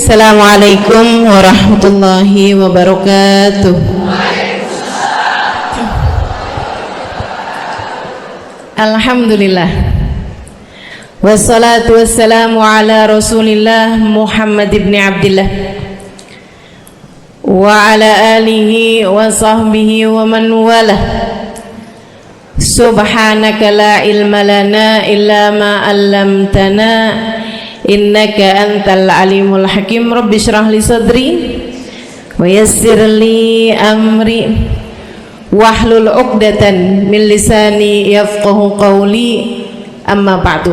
Assalamualaikum warahmatullahi wabarakatuh. Alhamdulillah. Wassalatu wassalamu ala Rasulillah Muhammad ibn Abdillah wa ala alihi wa sahbihi wa man walah. Subhanaka la ilma lana illa ma 'allamtana innaka antal alimul hakim. Rabbi shrah li sadri wa yassir li amri wahlul 'uqdatan min lisani yafqahu qawli. Amma ba'du.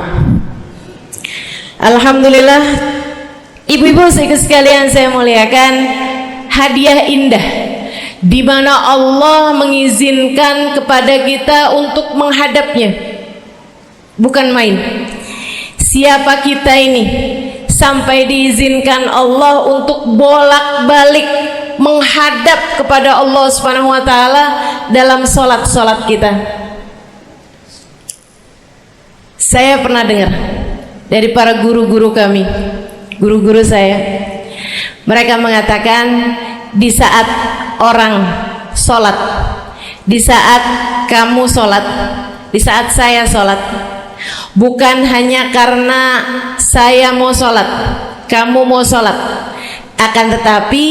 Alhamdulillah, ibu-ibu sekalian saya muliakan, hadiah indah di mana Allah mengizinkan kepada kita untuk menghadapnya. Bukan main. Siapa kita ini sampai diizinkan Allah untuk bolak-balik menghadap kepada Allah Subhanahu wa taala dalam salat-salat kita. Saya pernah dengar dari para guru-guru kami, guru-guru saya, mereka mengatakan di saat orang salat, di saat kamu salat, di saat saya salat, bukan hanya karena saya mau sholat, kamu mau sholat, akan tetapi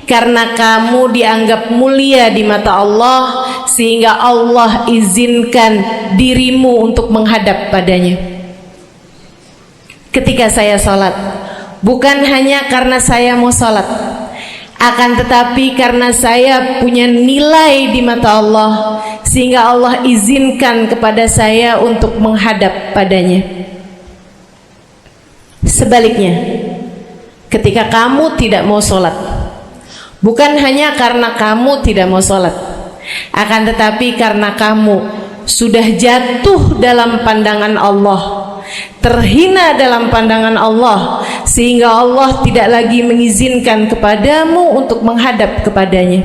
karena kamu dianggap mulia di mata Allah, sehingga Allah izinkan dirimu untuk menghadap padanya. Ketika saya sholat, bukan hanya karena saya mau sholat, akan tetapi karena saya punya nilai di mata Allah, sehingga Allah izinkan kepada saya untuk menghadap padanya. Sebaliknya, ketika kamu tidak mau sholat, bukan hanya karena kamu tidak mau sholat, akan tetapi karena kamu sudah jatuh dalam pandangan Allah, terhina dalam pandangan Allah, sehingga Allah tidak lagi mengizinkan kepadamu untuk menghadap kepadanya.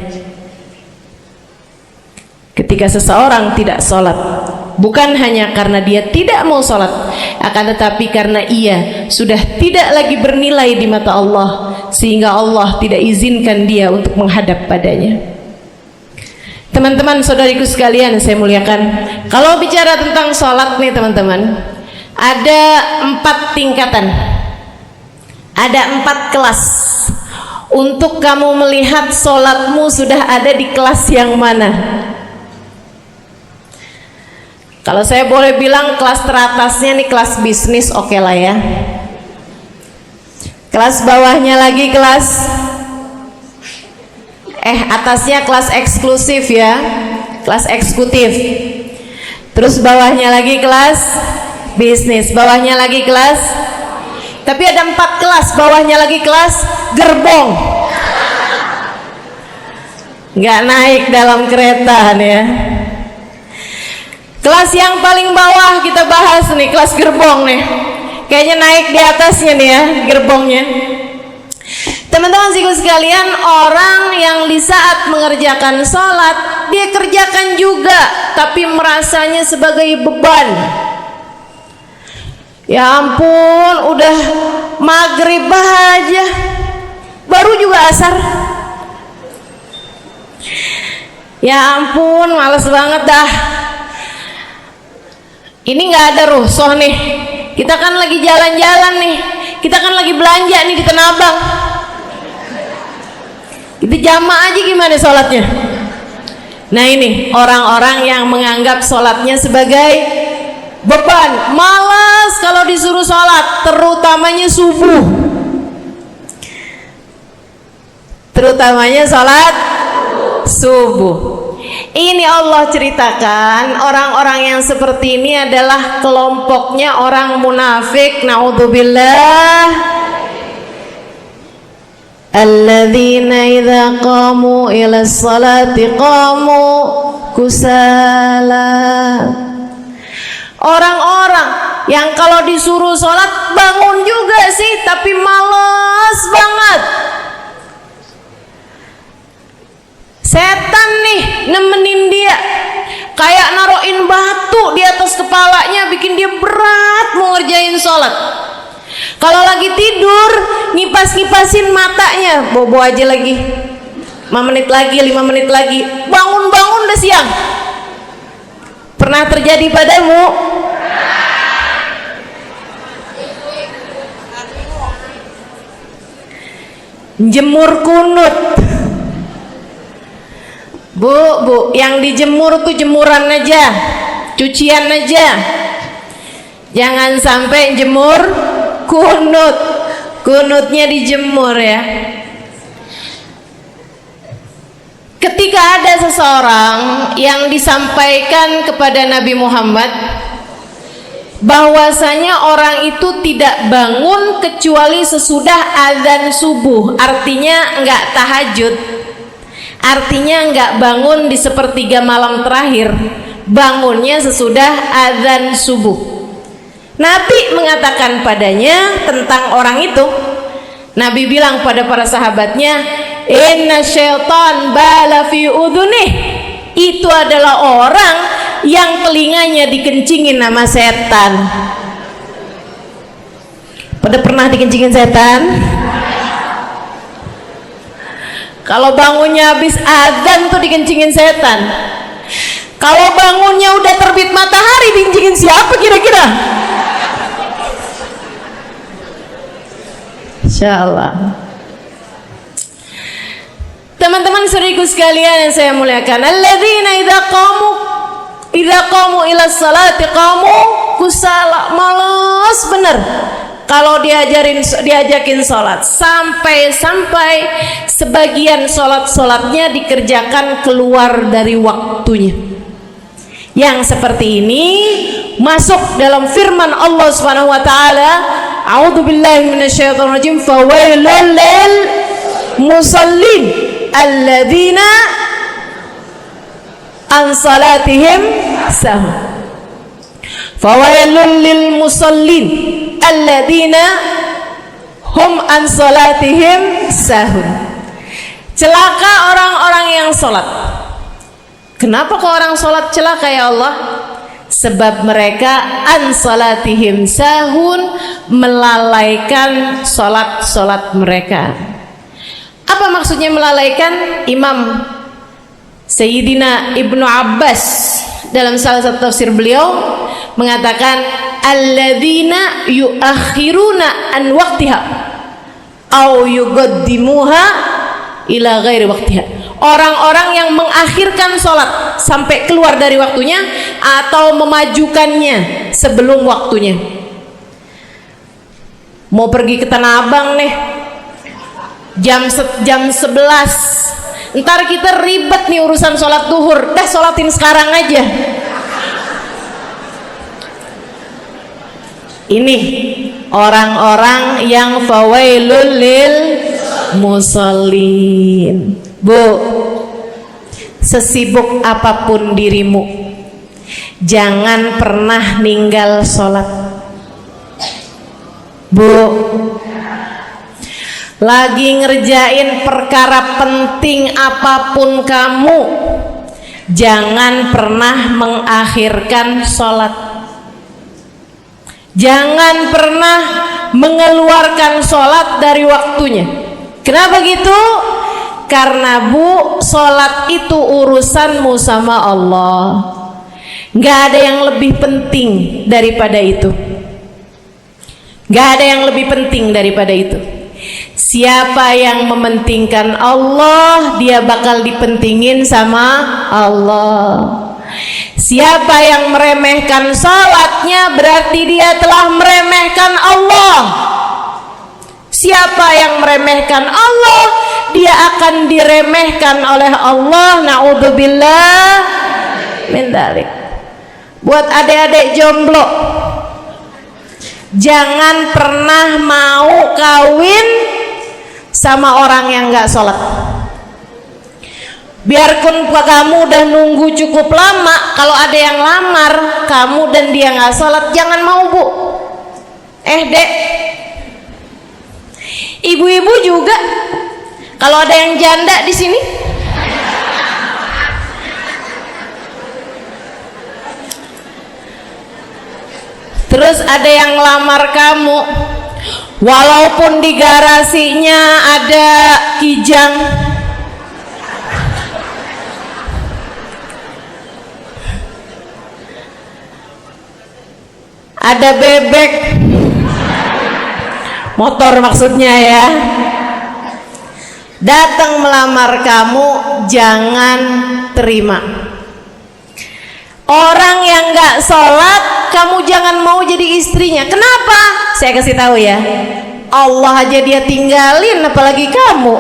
Ketika seseorang tidak sholat, bukan hanya karena dia tidak mau sholat, akan tetapi karena ia sudah tidak lagi bernilai di mata Allah, sehingga Allah tidak izinkan dia untuk menghadap padanya. Teman-teman, saudariku sekalian saya muliakan, kalau bicara tentang sholat nih teman-teman, ada 4 tingkatan, ada 4 kelas untuk kamu melihat sholatmu sudah ada di kelas yang mana. Kalau saya boleh bilang kelas teratasnya nih kelas bisnis, oke lah ya. Kelas bawahnya lagi kelas atasnya kelas eksklusif ya, kelas eksekutif. Terus bawahnya lagi kelas bisnis, bawahnya lagi kelas, tapi ada 4 kelas, bawahnya lagi kelas gerbong. Nggak naik dalam kereta nih ya. Kelas yang paling bawah kita bahas nih, kelas gerbong nih. Kayaknya naik di atasnya nih ya, gerbongnya. Teman-teman sekalian, orang yang di saat mengerjakan sholat, dia kerjakan juga, tapi merasanya sebagai beban. Ya ampun, udah maghrib aja, baru juga asar. Ya ampun, males banget dah. Ini nggak ada rusuh nih, kita kan lagi jalan-jalan nih, kita kan lagi belanja nih di Tanah Abang. Itu jamaah aja gimana sholatnya? Nah ini orang-orang yang menganggap sholatnya sebagai beban, malas kalau disuruh sholat, terutamanya subuh, terutamanya sholat subuh. Ini Allah ceritakan orang-orang yang seperti ini adalah kelompoknya orang munafik, naudzubillah. Alladzina idza qamu ila sholati qamu kusala. Orang-orang yang kalau disuruh sholat bangun juga sih, tapi malas banget. Setan nih nemenin dia, kayak naroin batu di atas kepalanya, bikin dia berat mau ngerjain sholat. Kalau lagi tidur, ngipas-ngipasin matanya, bobo aja lagi. 5 menit lagi, 5 menit lagi, bangun-bangun udah siang. Pernah terjadi padamu? Jemur kunut. Bu, yang dijemur tuh jemuran aja, cucian aja. Jangan sampai jemur kunut. Kunutnya dijemur ya. Ketika ada seseorang yang disampaikan kepada Nabi Muhammad bahwasanya orang itu tidak bangun kecuali sesudah azan subuh, artinya enggak tahajud, artinya enggak bangun di sepertiga malam terakhir, bangunnya sesudah azan subuh. Nabi mengatakan padanya tentang orang itu. Nabi bilang pada para sahabatnya, inna syaitan bala fi udhunih. Itu adalah orang yang telinganya dikencingin sama setan. Pada pernah dikencingin setan? Kalau bangunnya habis azan tuh dikencingin setan. Kalau bangunnya udah terbit matahari dikencingin siapa kira-kira? Insyaallah. Teman-teman saudariku sekalian yang saya muliakan, alladzina idza qamu ila salati qamu kusala, malas bener kalau diajakin sholat, sampai sebagian sholatnya dikerjakan keluar dari waktunya. Yang seperti ini masuk dalam firman Allah Subhanahu wa taala, a'udzubillahi minasyaitonir rajim, fawailul lil musallin alladzina an salatihim sahun. Fawailul lil musallin alladzina hum an salatihim sahun. Celaka orang-orang yang sholat. Kenapa kok orang sholat celaka ya Allah? Sebab mereka an salatihim sahun, melalaikan sholat mereka. Apa maksudnya melalaikan? Imam Sayyidina Ibnu Abbas dalam salah satu tafsir beliau mengatakan, alladzina yuakhiruna an waqtiha au yuqaddimuha ila ghairi waqtiha. Orang-orang yang mengakhirkan sholat sampai keluar dari waktunya atau memajukannya sebelum waktunya. Mau pergi ke Tanah Abang nih jam 11, ntar kita ribet nih urusan sholat duhur, dah sholatin sekarang aja. Ini orang-orang yang fawailul lil musallin. Bu, sesibuk apapun dirimu, jangan pernah ninggal sholat. Bu, lagi ngerjain perkara penting apapun kamu, jangan pernah mengakhirkan sholat. Jangan pernah mengeluarkan sholat dari waktunya. Kenapa gitu? Karena bu, sholat itu urusanmu sama Allah. Gak ada yang lebih penting daripada itu. Gak ada yang lebih penting daripada itu. Siapa yang mementingkan Allah, dia bakal dipentingin sama Allah. Siapa yang meremehkan sholatnya, berarti dia telah meremehkan Allah. Siapa yang meremehkan Allah, dia akan diremehkan oleh Allah. Na'udzubillah min dzalik. Buat adik-adik jomblo, jangan pernah mau kawin sama orang yang gak sholat. Biarpun kamu udah nunggu cukup lama, kalau ada yang lamar kamu dan dia gak sholat, jangan mau bu. Dek, ibu-ibu juga, kalau ada yang janda di sini, terus ada yang lamar kamu, Walaupun di garasinya ada kijang, ada bebek, motor maksudnya ya, datang melamar kamu, jangan terima. Orang yang nggak sholat, kamu jangan mau jadi istrinya. Kenapa? Saya kasih tahu ya, Allah aja dia tinggalin, apalagi kamu.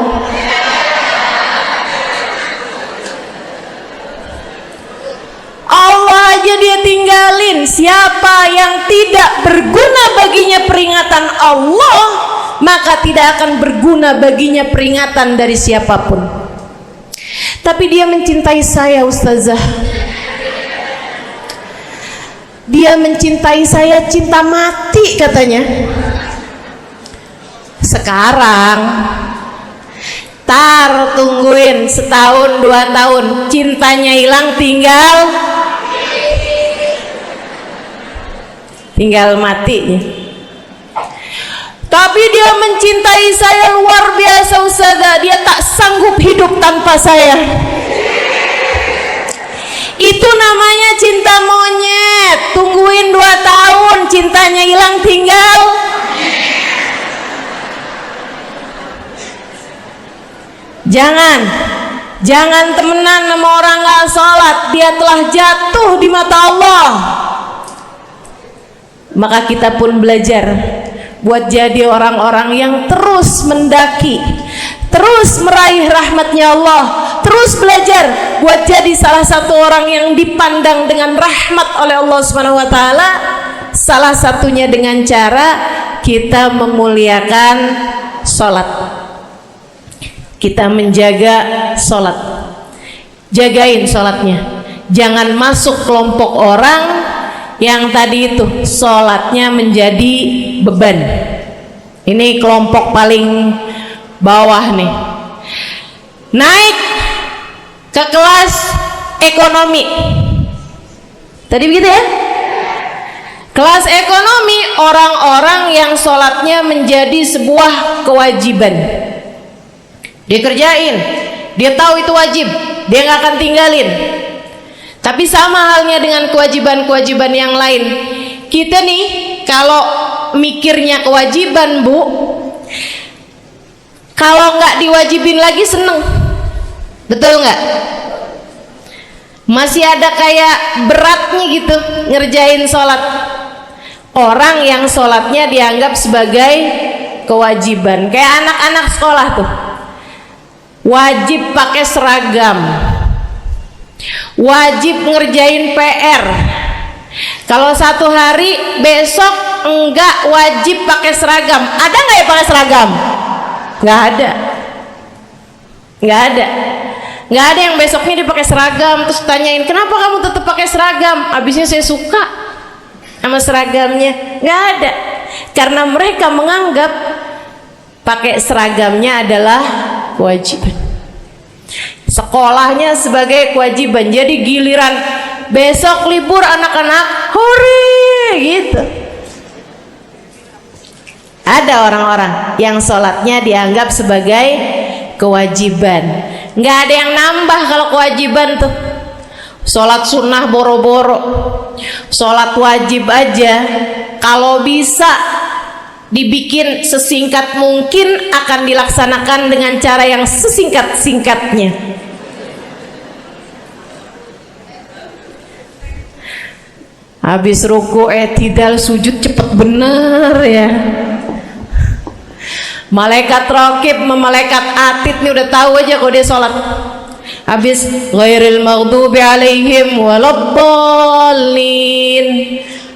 Allah aja dia tinggalin. Siapa yang tidak berguna baginya peringatan Allah, maka tidak akan berguna baginya peringatan dari siapapun. Tapi dia mencintai saya, Ustazah. Dia mencintai saya cinta mati katanya. Sekarang tar tungguin setahun 2 tahun, cintanya hilang, tinggal matinya. Tapi dia mencintai saya luar biasa, Ustazah. Dia tak sanggup hidup tanpa saya. Itu namanya cinta monyet. Tungguin 2 tahun, cintanya hilang, tinggal. Jangan temenan sama orang gak sholat. Dia telah jatuh di mata Allah. Maka kita pun belajar buat jadi orang-orang yang terus mendaki, terus meraih rahmatnya Allah, terus belajar buat jadi salah satu orang yang dipandang dengan rahmat oleh Allah Subhanahu wa taala. Salah satunya dengan cara kita memuliakan sholat, kita menjaga sholat. Jagain sholatnya, jangan masuk kelompok orang yang tadi itu sholatnya menjadi beban. Ini kelompok paling bawah nih. Naik ke kelas ekonomi. Tadi begitu ya? Kelas ekonomi, orang-orang yang sholatnya menjadi sebuah kewajiban. Dia kerjain, dia tahu itu wajib, dia nggak akan tinggalin. Tapi sama halnya dengan kewajiban-kewajiban yang lain. Kita nih kalau mikirnya kewajiban, Bu, kalau nggak diwajibin lagi seneng, betul nggak? Masih ada kayak beratnya gitu ngerjain sholat. Orang yang sholatnya dianggap sebagai kewajiban, kayak anak-anak sekolah tuh, wajib pakai seragam, wajib ngerjain PR. Kalau satu hari, besok enggak wajib pakai seragam. Ada nggak ya pakai seragam? Nggak ada. Nggak ada yang besoknya dia pakai seragam. Terus tanyain, kenapa kamu tetap pakai seragam? Abisnya saya suka sama seragamnya. Nggak ada. Karena mereka menganggap pakai seragamnya adalah kewajiban, sekolahnya sebagai kewajiban. Jadi giliran besok libur anak-anak, hore gitu. Ada orang-orang yang sholatnya dianggap sebagai kewajiban. Nggak ada yang nambah kalau kewajiban tuh. Sholat sunnah boro-boro, sholat wajib aja kalau bisa dibikin sesingkat mungkin akan dilaksanakan dengan cara yang sesingkat-singkatnya. Habis ruku i'tidal sujud cepet bener ya. Malaikat raqib sama malaikat atid nih udah tahu aja kalau dia sholat. Habis ghairil maghdubi alaihim waladdallin,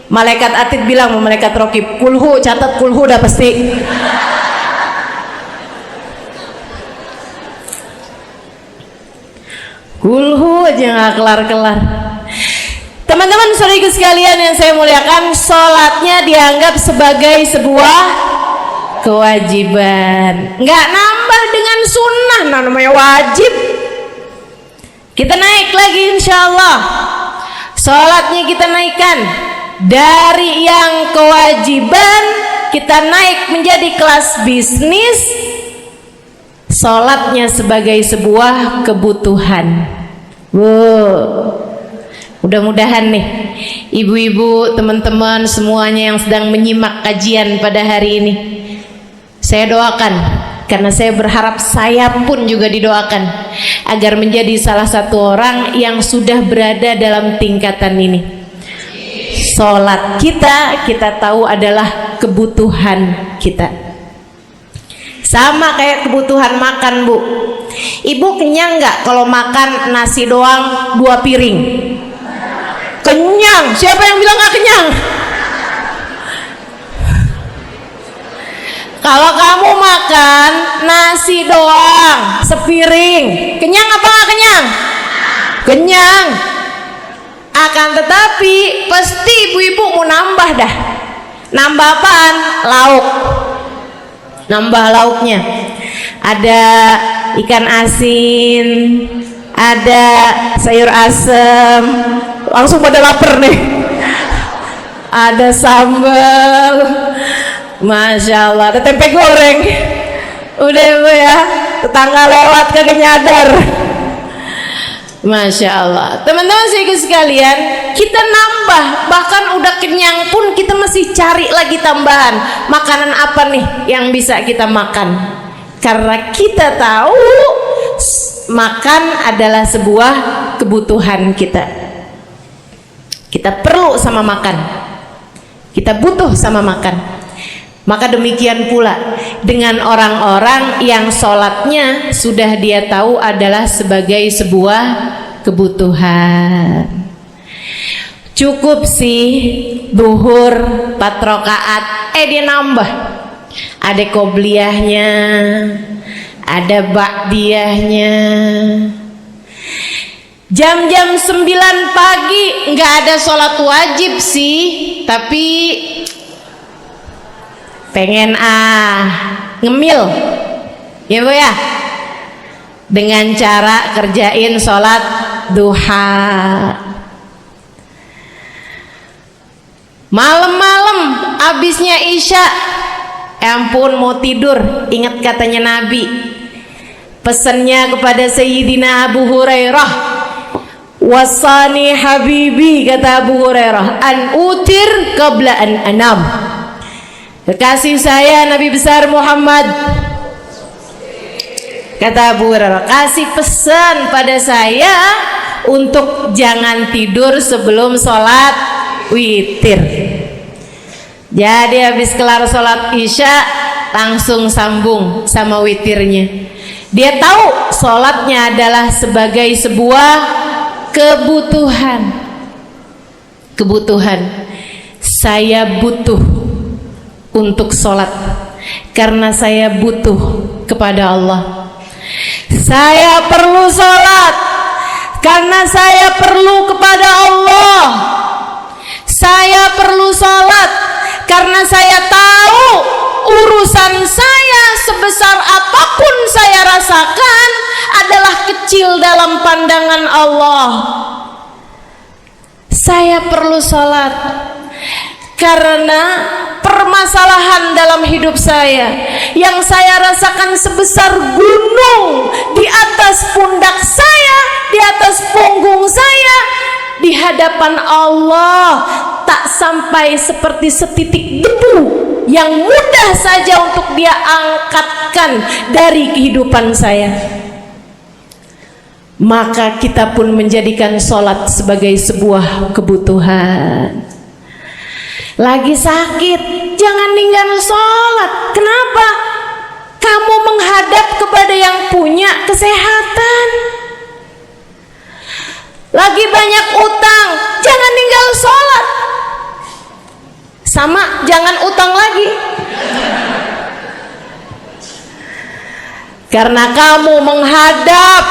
malaikat atid bilang sama malaikat raqib, kulhu, catat kulhu udah pasti. Kulhu aja nggak kelar-kelar. Teman-teman saudariku sekalian yang saya muliakan, sholatnya dianggap sebagai sebuah kewajiban, nggak nambah dengan sunnah. Nah, namanya wajib. Kita naik lagi insya Allah, sholatnya kita naikkan dari yang kewajiban kita naik menjadi kelas bisnis, sholatnya sebagai sebuah kebutuhan. Mudah-mudahan nih ibu-ibu, teman-teman semuanya yang sedang menyimak kajian pada hari ini, saya doakan, karena saya berharap saya pun juga didoakan agar menjadi salah satu orang yang sudah berada dalam tingkatan ini. Sholat kita tahu adalah kebutuhan kita, sama kayak kebutuhan makan, Bu. Ibu kenyang nggak kalau makan nasi doang 2 piring? Kenyang. Siapa yang bilang nggak kenyang? Kalau kamu makan nasi doang sepiring, kenyang apa nggak kenyang? Kenyang. Akan tetapi pasti ibu-ibu mau nambah dah. Nambah apaan? Lauk. Nambah lauknya. Ada ikan asin, ada sayur asem. Langsung pada lapar nih. Ada sambal, Masya Allah, ada tempe goreng. Udah ibu ya, tetangga lewat kagak nyadar. Masya Allah. Teman-teman sekalian, kita nambah, bahkan udah kenyang pun kita masih cari lagi tambahan. Makanan apa nih yang bisa kita makan? Karena kita tahu makan adalah sebuah kebutuhan kita. Kita perlu sama makan, kita butuh sama makan. Maka demikian pula dengan orang-orang yang sholatnya sudah dia tahu adalah sebagai sebuah kebutuhan. Cukup sih duhur 4 rakaat, dia nambah. Ada qobliyahnya, ada ba'diyahnya. Jam-jam 9 pagi nggak ada sholat wajib sih, tapi pengen ngemil ya Bu ya, dengan cara kerjain sholat duha. Malam-malam abisnya isya, ampun mau tidur, ingat katanya Nabi, pesannya kepada Sayyidina Abu Hurairah, wasani habibi, kata Abu Hurairah, an utir qabla an anam. Kekasih saya Nabi besar Muhammad, kata Abu Hurairah, kasih pesan pada saya untuk jangan tidur sebelum sholat witir. Jadi habis kelar sholat isya langsung sambung sama witirnya. Dia tahu sholatnya adalah sebagai sebuah kebutuhan. Saya butuh untuk sholat karena saya butuh kepada Allah. Saya perlu sholat karena saya perlu kepada Allah. Saya perlu sholat karena saya tahu urusan saya sebesar apapun saya rasakan adalah kecil dalam pandangan Allah. Saya perlu sholat karena permasalahan dalam hidup saya yang saya rasakan sebesar gunung di atas pundak saya, di atas punggung saya, di hadapan Allah tak sampai seperti setitik debu yang mudah saja untuk dia angkatkan dari kehidupan saya. Maka kita pun menjadikan sholat sebagai sebuah kebutuhan. Lagi sakit, jangan ninggal sholat. Kenapa? Kamu menghadap kepada yang punya kesehatan. Lagi banyak utang, jangan ninggal sholat. Sama, jangan utang lagi. Karena kamu menghadap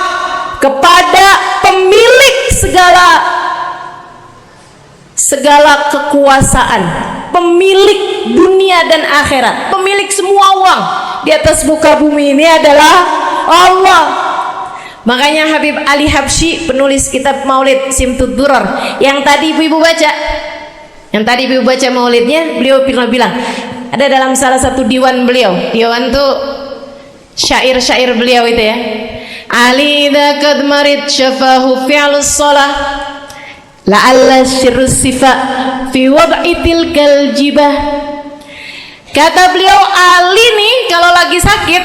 kepada pemilik segala kekuasaan, pemilik dunia dan akhirat, pemilik semua uang di atas muka bumi ini adalah Allah. Makanya Habib Ali Habsyi, penulis kitab Maulid Simtud Durar, yang tadi ibu-ibu baca maulidnya, beliau pernah bilang, Ada dalam salah satu diwan beliau. Diwan tuh syair-syair beliau itu ya. Ali idza qad marid syafahu fi'lus shalah la'alla syirru sifa fi wad'i tilkal jibah. Kata beliau, Ali nih kalau lagi sakit,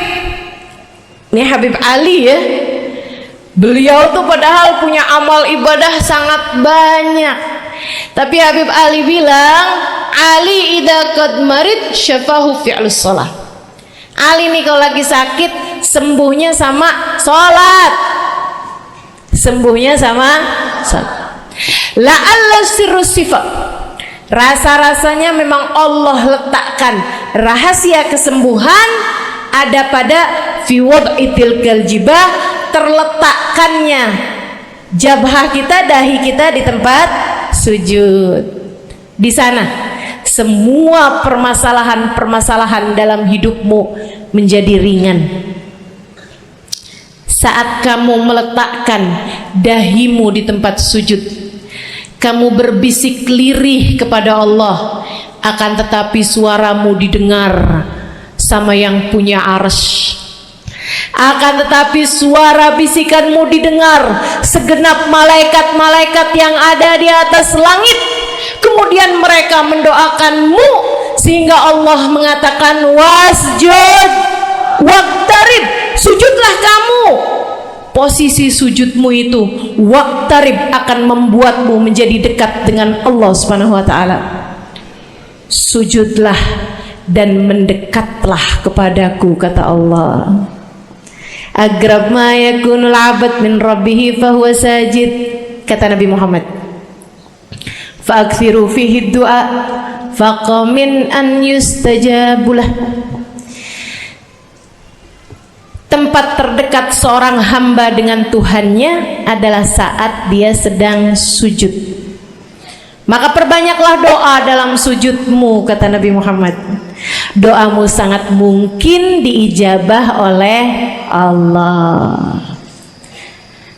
ini Habib Ali ya, beliau tuh padahal punya amal ibadah sangat banyak, tapi Habib Ali bilang, Ali idza qad marid syafahu fi'lus shalah. Ali nih kalau lagi sakit, sembuhnya sama sholat, sembuhnya sama sholat. La'alla sirru sifat, rasa-rasanya memang Allah letakkan rahasia kesembuhan ada pada fi wad'itil kaljibah, terletakkannya jabhah kita, dahi kita di tempat sujud. Di sana semua permasalahan-permasalahan dalam hidupmu menjadi ringan. Saat kamu meletakkan dahimu di tempat sujud, kamu berbisik lirih kepada Allah, akan tetapi suaramu didengar sama yang punya arsy. Akan tetapi suara bisikanmu didengar segenap malaikat-malaikat yang ada di atas langit. Kemudian mereka mendoakanmu sehingga Allah mengatakan wasjud waqtarib, sujudlah kamu. Posisi sujudmu itu waqtarib akan membuatmu menjadi dekat dengan Allah Subhanahu wa taala. Sujudlah dan mendekatlah kepadaku, kata Allah. Agrab ma yakunul abad min rabbih fahuwa sajid, kata Nabi Muhammad. Fa'akthiru fihi du'a faqamin an yustajabulah. Tempat terdekat seorang hamba dengan Tuhannya adalah saat dia sedang sujud. Maka perbanyaklah doa dalam sujudmu, kata Nabi Muhammad. Doamu sangat mungkin diijabah oleh Allah.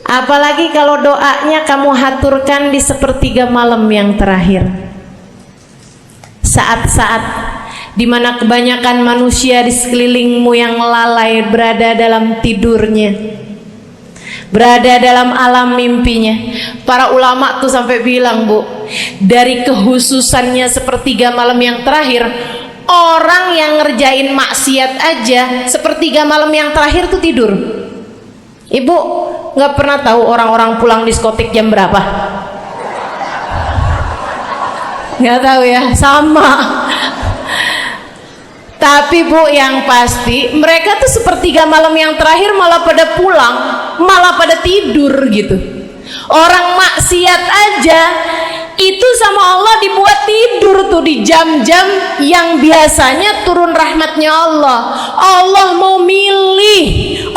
Apalagi kalau doanya kamu haturkan di sepertiga malam yang terakhir, saat-saat di mana kebanyakan manusia di sekelilingmu yang lalai berada dalam tidurnya, berada dalam alam mimpinya. Para ulama tuh sampai bilang, Bu, dari kehususannya sepertiga malam yang terakhir, orang yang ngerjain maksiat aja sepertiga malam yang terakhir tuh tidur. Ibu nggak pernah tahu orang-orang pulang diskotik jam berapa? Nggak tahu ya, sama. Tapi Bu, yang pasti mereka tuh sepertiga malam yang terakhir malah pada pulang, malah pada tidur gitu. Orang maksiat aja itu sama Allah dibuat tidur tuh di jam-jam yang biasanya turun rahmatnya Allah. Allah mau milih,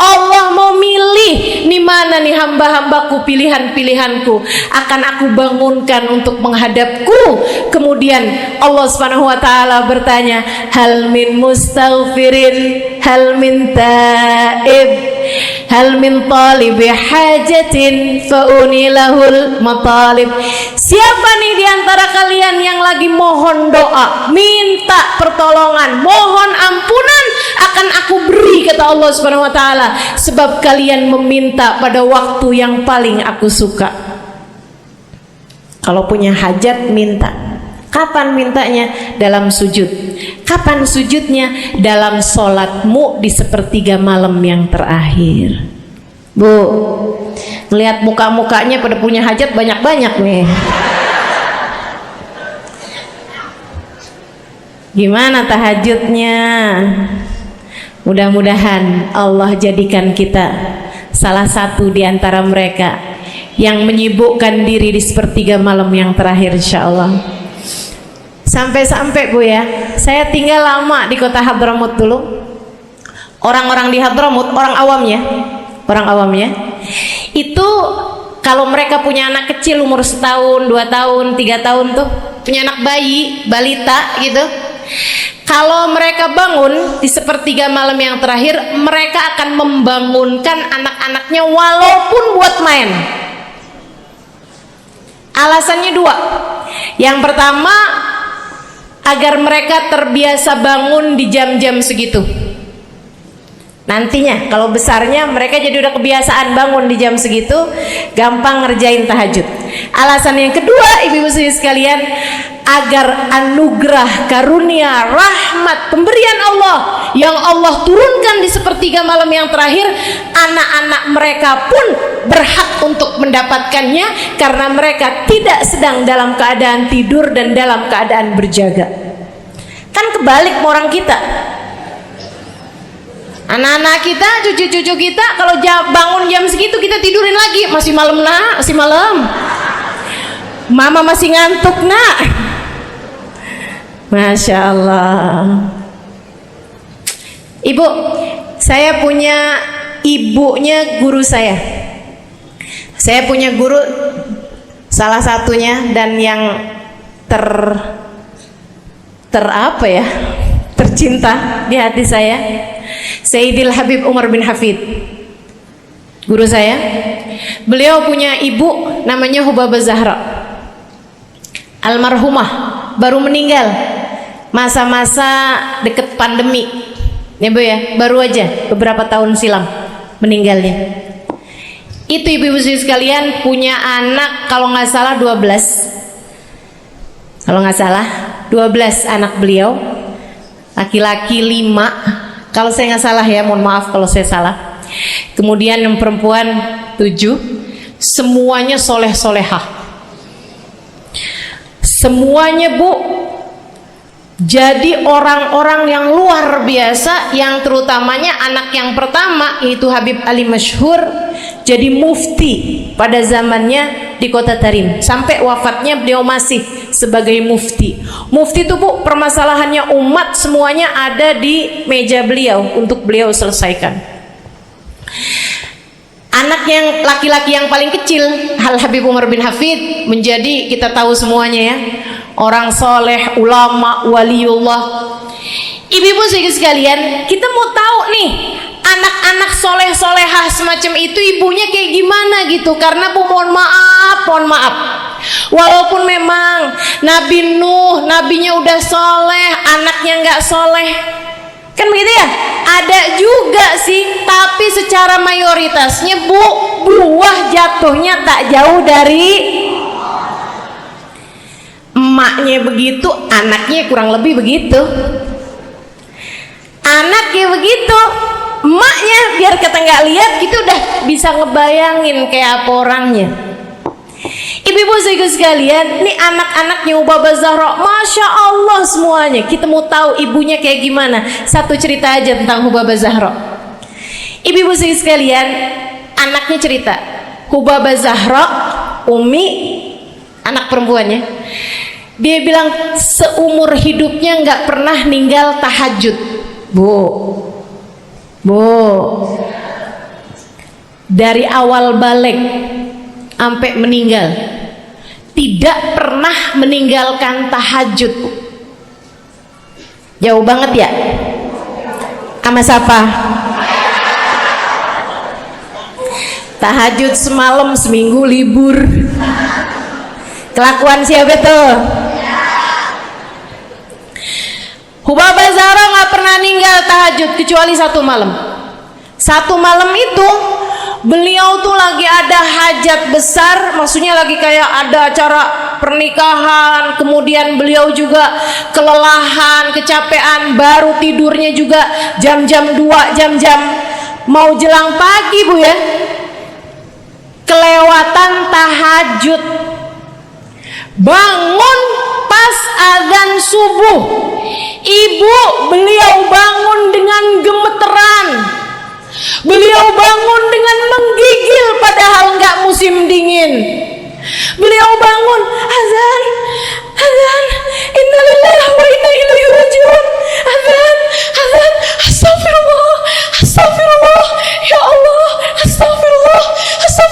Allah mau milih nih mana nih hamba-hambaku, pilihan-pilihanku akan aku bangunkan untuk menghadapku. Kemudian Allah Subhanahu wa taala bertanya, hal min mustaghfirin, hal min taib, hal min talibi hajatin faunilahul matalib. Siapa nih diantara kalian yang lagi mohon doa, minta pertolongan, mohon ampunan, akan aku beri, kata Allah Subhanahu wa taala, sebab kalian meminta pada waktu yang paling aku suka. Kalau punya hajat minta. Kapan mintanya? Dalam sujud. Kapan sujudnya? Dalam sholatmu di sepertiga malam yang terakhir. Bu, ngelihat muka-mukanya pada punya hajat banyak-banyak nih. Gimana tahajudnya? Mudah-mudahan Allah jadikan kita salah satu di antara mereka yang menyibukkan diri di sepertiga malam yang terakhir, insya Allah. Sampai-sampai Bu ya, saya tinggal lama di kota Hadramut dulu. Orang-orang di Hadramut, orang awamnya, itu kalau mereka punya anak kecil umur 1 tahun, 2 tahun, 3 tahun tuh, punya anak bayi, balita gitu. Kalau mereka bangun di sepertiga malam yang terakhir, mereka akan membangunkan anak-anaknya walaupun buat main. Alasannya 2. Yang pertama, agar mereka terbiasa bangun di jam-jam segitu. Nantinya kalau besarnya mereka jadi udah kebiasaan bangun di jam segitu, gampang ngerjain tahajud. Alasan yang kedua, ibu-ibu sekalian, agar anugerah, karunia, rahmat, pemberian Allah yang Allah turunkan di sepertiga malam yang terakhir, anak-anak mereka pun berhak untuk mendapatkannya karena mereka tidak sedang dalam keadaan tidur dan dalam keadaan berjaga. Kan kebalik orang kita. Anak-anak kita, cucu-cucu kita kalau bangun jam segitu kita tidurin lagi, masih malam nak, masih malam. Mama masih ngantuk nak. Masya Allah. Ibu, saya punya ibunya guru saya. Saya punya guru salah satunya dan yang tercinta di hati saya, Sayyidil Habib Umar bin Hafid, guru saya. Beliau punya ibu namanya Hubabah Zahra, almarhumah, baru meninggal masa-masa deket pandemi ya Bu ya, baru aja beberapa tahun silam meninggalnya. Itu ibu-ibu sekalian punya anak kalau nggak salah 12, kalau nggak salah 12 anak beliau, laki-laki 5 kalau saya nggak salah ya, mohon maaf kalau saya salah. Kemudian yang perempuan 7, semuanya soleh-solehah, semuanya Bu jadi orang-orang yang luar biasa, yang terutamanya anak yang pertama yaitu Habib Ali Masyhur jadi mufti pada zamannya di Kota Tarim, sampai wafatnya beliau masih sebagai mufti. Mufti itu Bu, permasalahannya umat semuanya ada di meja beliau untuk beliau selesaikan. Anak yang laki-laki yang paling kecil, Al Habib Umar bin Hafid, menjadi, kita tahu semuanya ya, orang soleh, ulama, waliullah. Ibu-ibu sekalian, kita mau tahu nih anak-anak soleh-solehah semacam itu ibunya kayak gimana gitu. Karena Bu, mohon maaf, walaupun memang Nabi Nuh, nabinya udah soleh, anaknya nggak soleh, kan begitu ya, ada juga sih, tapi secara mayoritasnya Bu, buah jatuhnya tak jauh dari emaknya begitu, anaknya kurang lebih begitu. Anaknya begitu, emaknya biar kita nggak lihat kita udah bisa ngebayangin kayak apa orangnya. Ibu-ibu sekalian, ini anak-anaknya Hubabah Zahra, Masya Allah semuanya. Kita mau tahu ibunya kayak gimana. Satu cerita aja tentang Hubabah Zahra. Ibu-ibu sekalian, anaknya cerita, Hubabah Zahra, Umi, anak perempuannya, dia bilang seumur hidupnya nggak pernah ninggal tahajud. Bu, dari awal balik sampai meninggal tidak pernah meninggalkan tahajud. Jauh banget ya. Sama siapa? Tahajud semalam, seminggu libur. Kelakuan siapa tuh? Hubabah Zahra nggak pernah ninggal tahajud kecuali satu malam. Satu malam itu beliau tuh lagi ada hajat besar, maksudnya lagi kayak ada acara pernikahan, kemudian beliau juga kelelahan, kecapean, baru tidurnya juga jam-jam 2, jam-jam mau jelang pagi Bu ya, kelewatan tahajud. Bangun pas azan subuh, ibu beliau bangun dengan gemeteran. Beliau bangun dengan menggigil padahal nggak musim dingin. Beliau bangun, azan, innalillahi wa inna ilaihi rajiun, azan, astagfirullah, ya Allah, astagfirullah, azan,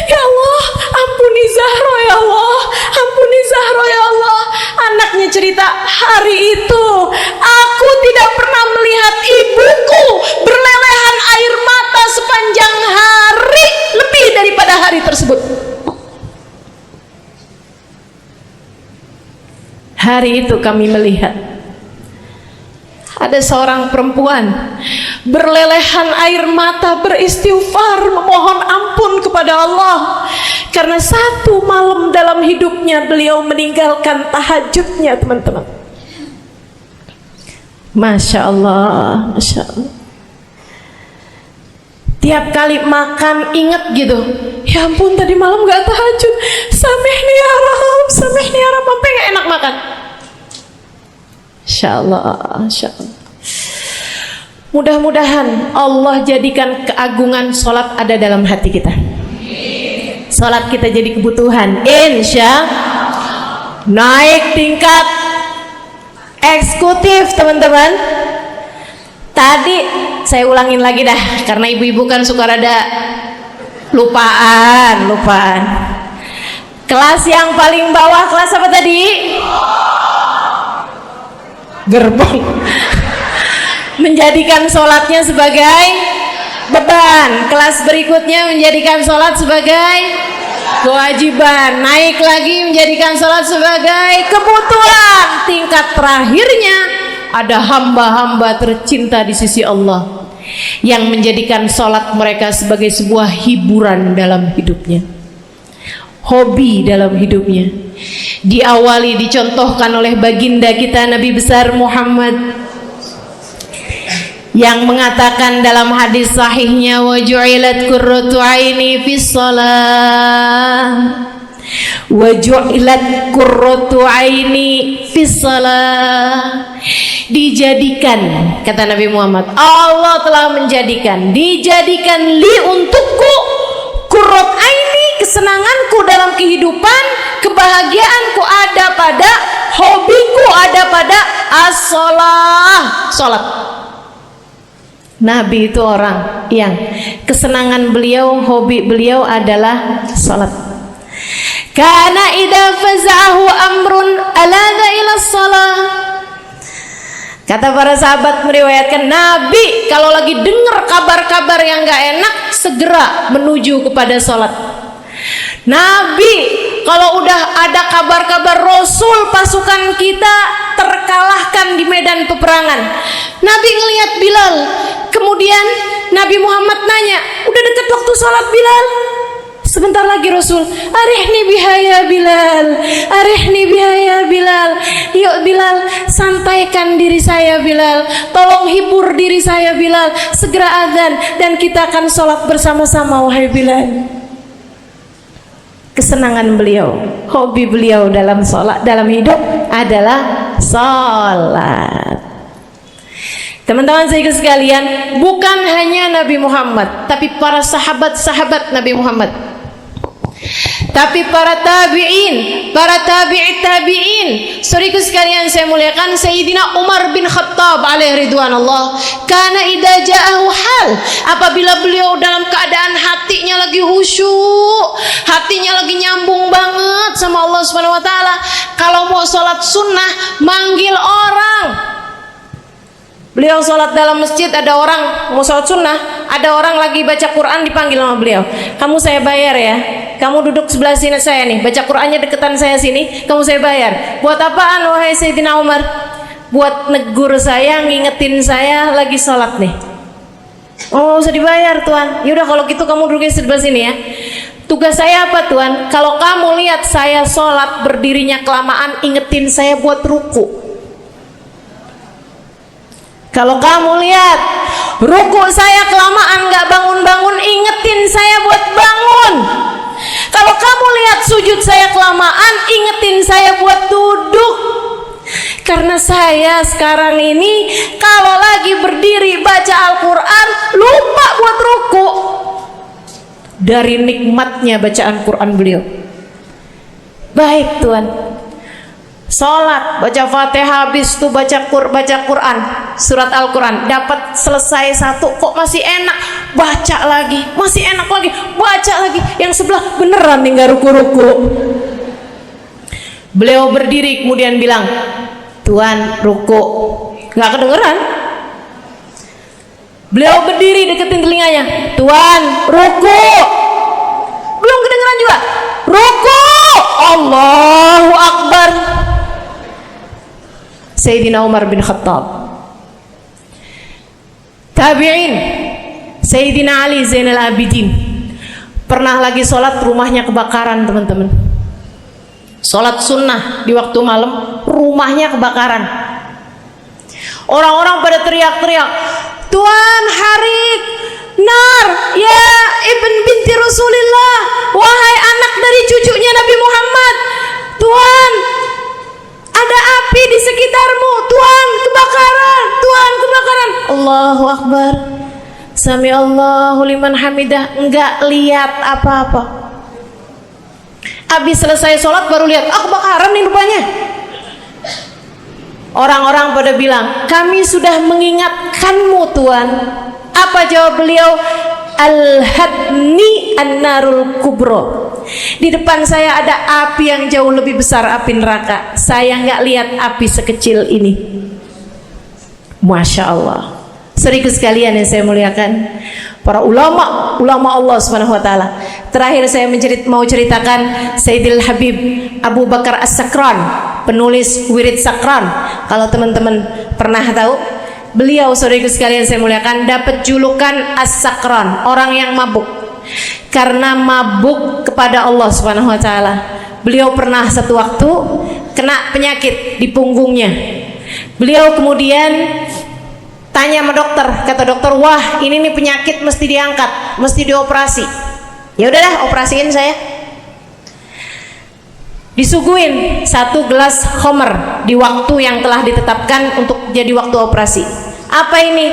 ya Allah, ampuni Zahra ya Allah, ampuni Zahra ya Allah. Anaknya cerita, hari itu aku tidak pernah melihat ibuku berlelehan air mata sepanjang hari lebih daripada hari tersebut. Hari itu kami melihat ada seorang perempuan berlelehan air mata beristighfar memohon ampun kepada Allah karena satu malam dalam hidupnya beliau meninggalkan tahajudnya, teman-teman. Masya Allah, Masya Allah. Tiap kali makan inget gitu, ya ampun tadi malam gak tahajud, samihni ya Rab, samihni ya Rab, sampai gak enak makan. Insya Allah, Insya Allah. Mudah-mudahan Allah jadikan keagungan sholat ada dalam hati kita. Sholat kita jadi kebutuhan. Insya naik tingkat eksekutif, teman-teman. Tadi saya ulangin lagi dah, karena ibu-ibu kan suka rada lupaan. Kelas yang paling bawah, kelas apa tadi? Gerbong. Menjadikan sholatnya sebagai beban. Kelas berikutnya menjadikan sholat sebagai kewajiban. Naik lagi menjadikan sholat sebagai kebutuhan. Tingkat terakhirnya ada hamba-hamba tercinta di sisi Allah yang menjadikan sholat mereka sebagai sebuah hiburan dalam hidupnya, hobi dalam hidupnya. Diawali, dicontohkan oleh baginda kita Nabi besar Muhammad yang mengatakan dalam hadis sahihnya, wa ju'ilat qurratu aini fis shalah, wa ju'ilat qurratu aini fis shalah. Dijadikan, kata Nabi Muhammad, Allah telah menjadikan, dijadikan li untukku qurrat aini, kesenanganku dalam kehidupan, kebahagiaanku ada pada, hobiku ada pada as-shalah, salat. Nabi itu orang yang kesenangan beliau, hobi beliau adalah salat. Kana idza faza'ahu amrun alada ila shalah. Kata para sahabat meriwayatkan, Nabi kalau lagi dengar kabar-kabar yang gak enak segera menuju kepada salat. Nabi kalau udah ada kabar-kabar Rasul pasukan kita terkalahkan di medan peperangan, Nabi ngelihat Bilal. Kemudian Nabi Muhammad nanya, udah dekat waktu sholat Bilal? Sebentar lagi Rasul, arihni biha ya Bilal, arihni biha ya Bilal. Yuk Bilal, sampaikan diri saya Bilal, tolong hibur diri saya Bilal. Segera azan dan kita akan sholat bersama-sama wahai Bilal. Kesenangan beliau, hobi beliau dalam sholat, dalam hidup adalah sholat. Teman-teman saya sekalian, bukan hanya Nabi Muhammad, tapi para sahabat-sahabat Nabi Muhammad, tapi para tabi'in, para tabi'it tabi'in. Saudaraku sekalian saya muliakan, Sayyidina Umar bin Khattab alaihi ridwanullah, karena idza ja'ahu hal, apabila beliau dalam keadaan hatinya lagi khusyuk, hatinya lagi nyambung banget sama Allah Subhanahu wa taala, kalau mau sholat sunnah manggil orang. Beliau sholat dalam masjid, ada orang mau sholat sunnah, ada orang lagi baca Quran, dipanggil sama beliau, kamu saya bayar ya, kamu duduk sebelah sini saya nih, baca Qurannya deketan saya sini, kamu saya bayar. Buat apaan wahai Sayyidina Umar? Buat negur saya, ngingetin saya lagi sholat nih. Oh usah dibayar Tuan. Yaudah kalau gitu kamu duduknya sebelah sini ya. Tugas saya apa Tuan? Kalau kamu lihat saya sholat berdirinya kelamaan, ingetin saya buat ruku. Kalau kamu lihat ruku saya kelamaan gak bangun-bangun, ingetin saya buat bangun. Kalau kamu lihat sujud saya kelamaan, ingetin saya buat duduk. Karena saya sekarang ini kalau lagi berdiri baca Al-Quran lupa buat ruku. Dari nikmatnya bacaan Quran beliau. Baik Tuan, sholat, baca Fatihah, habis itu baca Quran, surat Al-Quran, dapat selesai satu, kok masih enak, baca lagi, masih enak lagi, baca lagi, yang sebelah beneran nih gak ruku-ruku. Beliau berdiri kemudian bilang, Tuan ruku, gak kedengeran. Beliau berdiri deketin telinganya, Tuan ruku, belum kedengeran juga, ruku, Allahu Akbar. Sayyidina Umar bin Khattab. Tabi'in, Sayyidina Ali Zainal Abidin. Pernah lagi sholat, rumahnya kebakaran, teman-teman. Sholat sunnah di waktu malam, rumahnya kebakaran. Orang-orang pada teriak-teriak, Tuhan, harik, nar, ya ibn binti Rasulillah, wahai anak dari cucunya Nabi Muhammad, Tuhan, ada api di sekitarmu, Tuhan, kebakaran, Tuhan, kebakaran. Allahu Akbar, sami Allahu liman hamidah. Enggak lihat apa-apa. Habis selesai sholat baru lihat, kebakaran nih rupanya. Orang-orang pada bilang, kami sudah mengingatkanmu Tuhan. Apa jawab beliau? Al-hadni an-narul kubro. Di depan saya ada api yang jauh lebih besar, api neraka. Saya nggak lihat api sekecil ini. Masya Allah. Saudaraku sekalian yang saya muliakan, para ulama Allah Subhanahu wa taala. Terakhir saya mau ceritakan Sayyidil Habib Abu Bakar As-Sakran, penulis Wirid Sakran. Kalau teman-teman pernah tahu, beliau, saudaraku sekalian saya muliakan, dapat julukan As-Sakran, orang yang mabuk. Karena mabuk kepada Allah Subhanahu wa taala. Beliau pernah satu waktu kena penyakit di punggungnya. Beliau kemudian tanya sama dokter, kata dokter, wah ini nih penyakit mesti diangkat, mesti dioperasi. Ya udahlah, operasiin saya. Disuguhin 1 gelas khamr di waktu yang telah ditetapkan untuk jadi waktu operasi. Apa ini?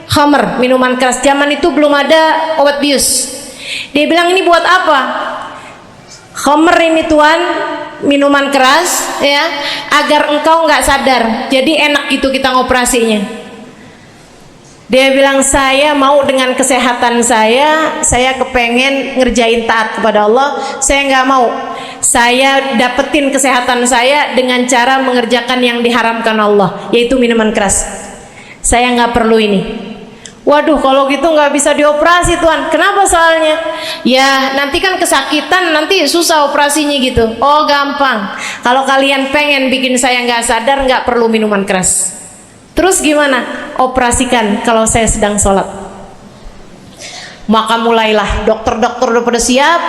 Khamr, minuman keras. Zaman itu belum ada obat bius. Dia bilang, ini buat apa? Khamr ini Tuhan, minuman keras, ya, agar engkau nggak sadar. Jadi enak gitu kita ngoperasinya. Dia bilang, saya mau dengan kesehatan saya kepengen ngerjain taat kepada Allah. Saya nggak mau. Saya dapetin kesehatan saya dengan cara mengerjakan yang diharamkan Allah, yaitu minuman keras. Saya nggak perlu ini. Waduh, kalau gitu nggak bisa dioperasi Tuhan. Kenapa soalnya? Ya nanti kan kesakitan, nanti susah operasinya gitu. Oh gampang. Kalau kalian pengen bikin saya nggak sadar, nggak perlu minuman keras. Terus gimana? Operasikan kalau saya sedang sholat. Maka mulailah dokter-dokter udah pada siap.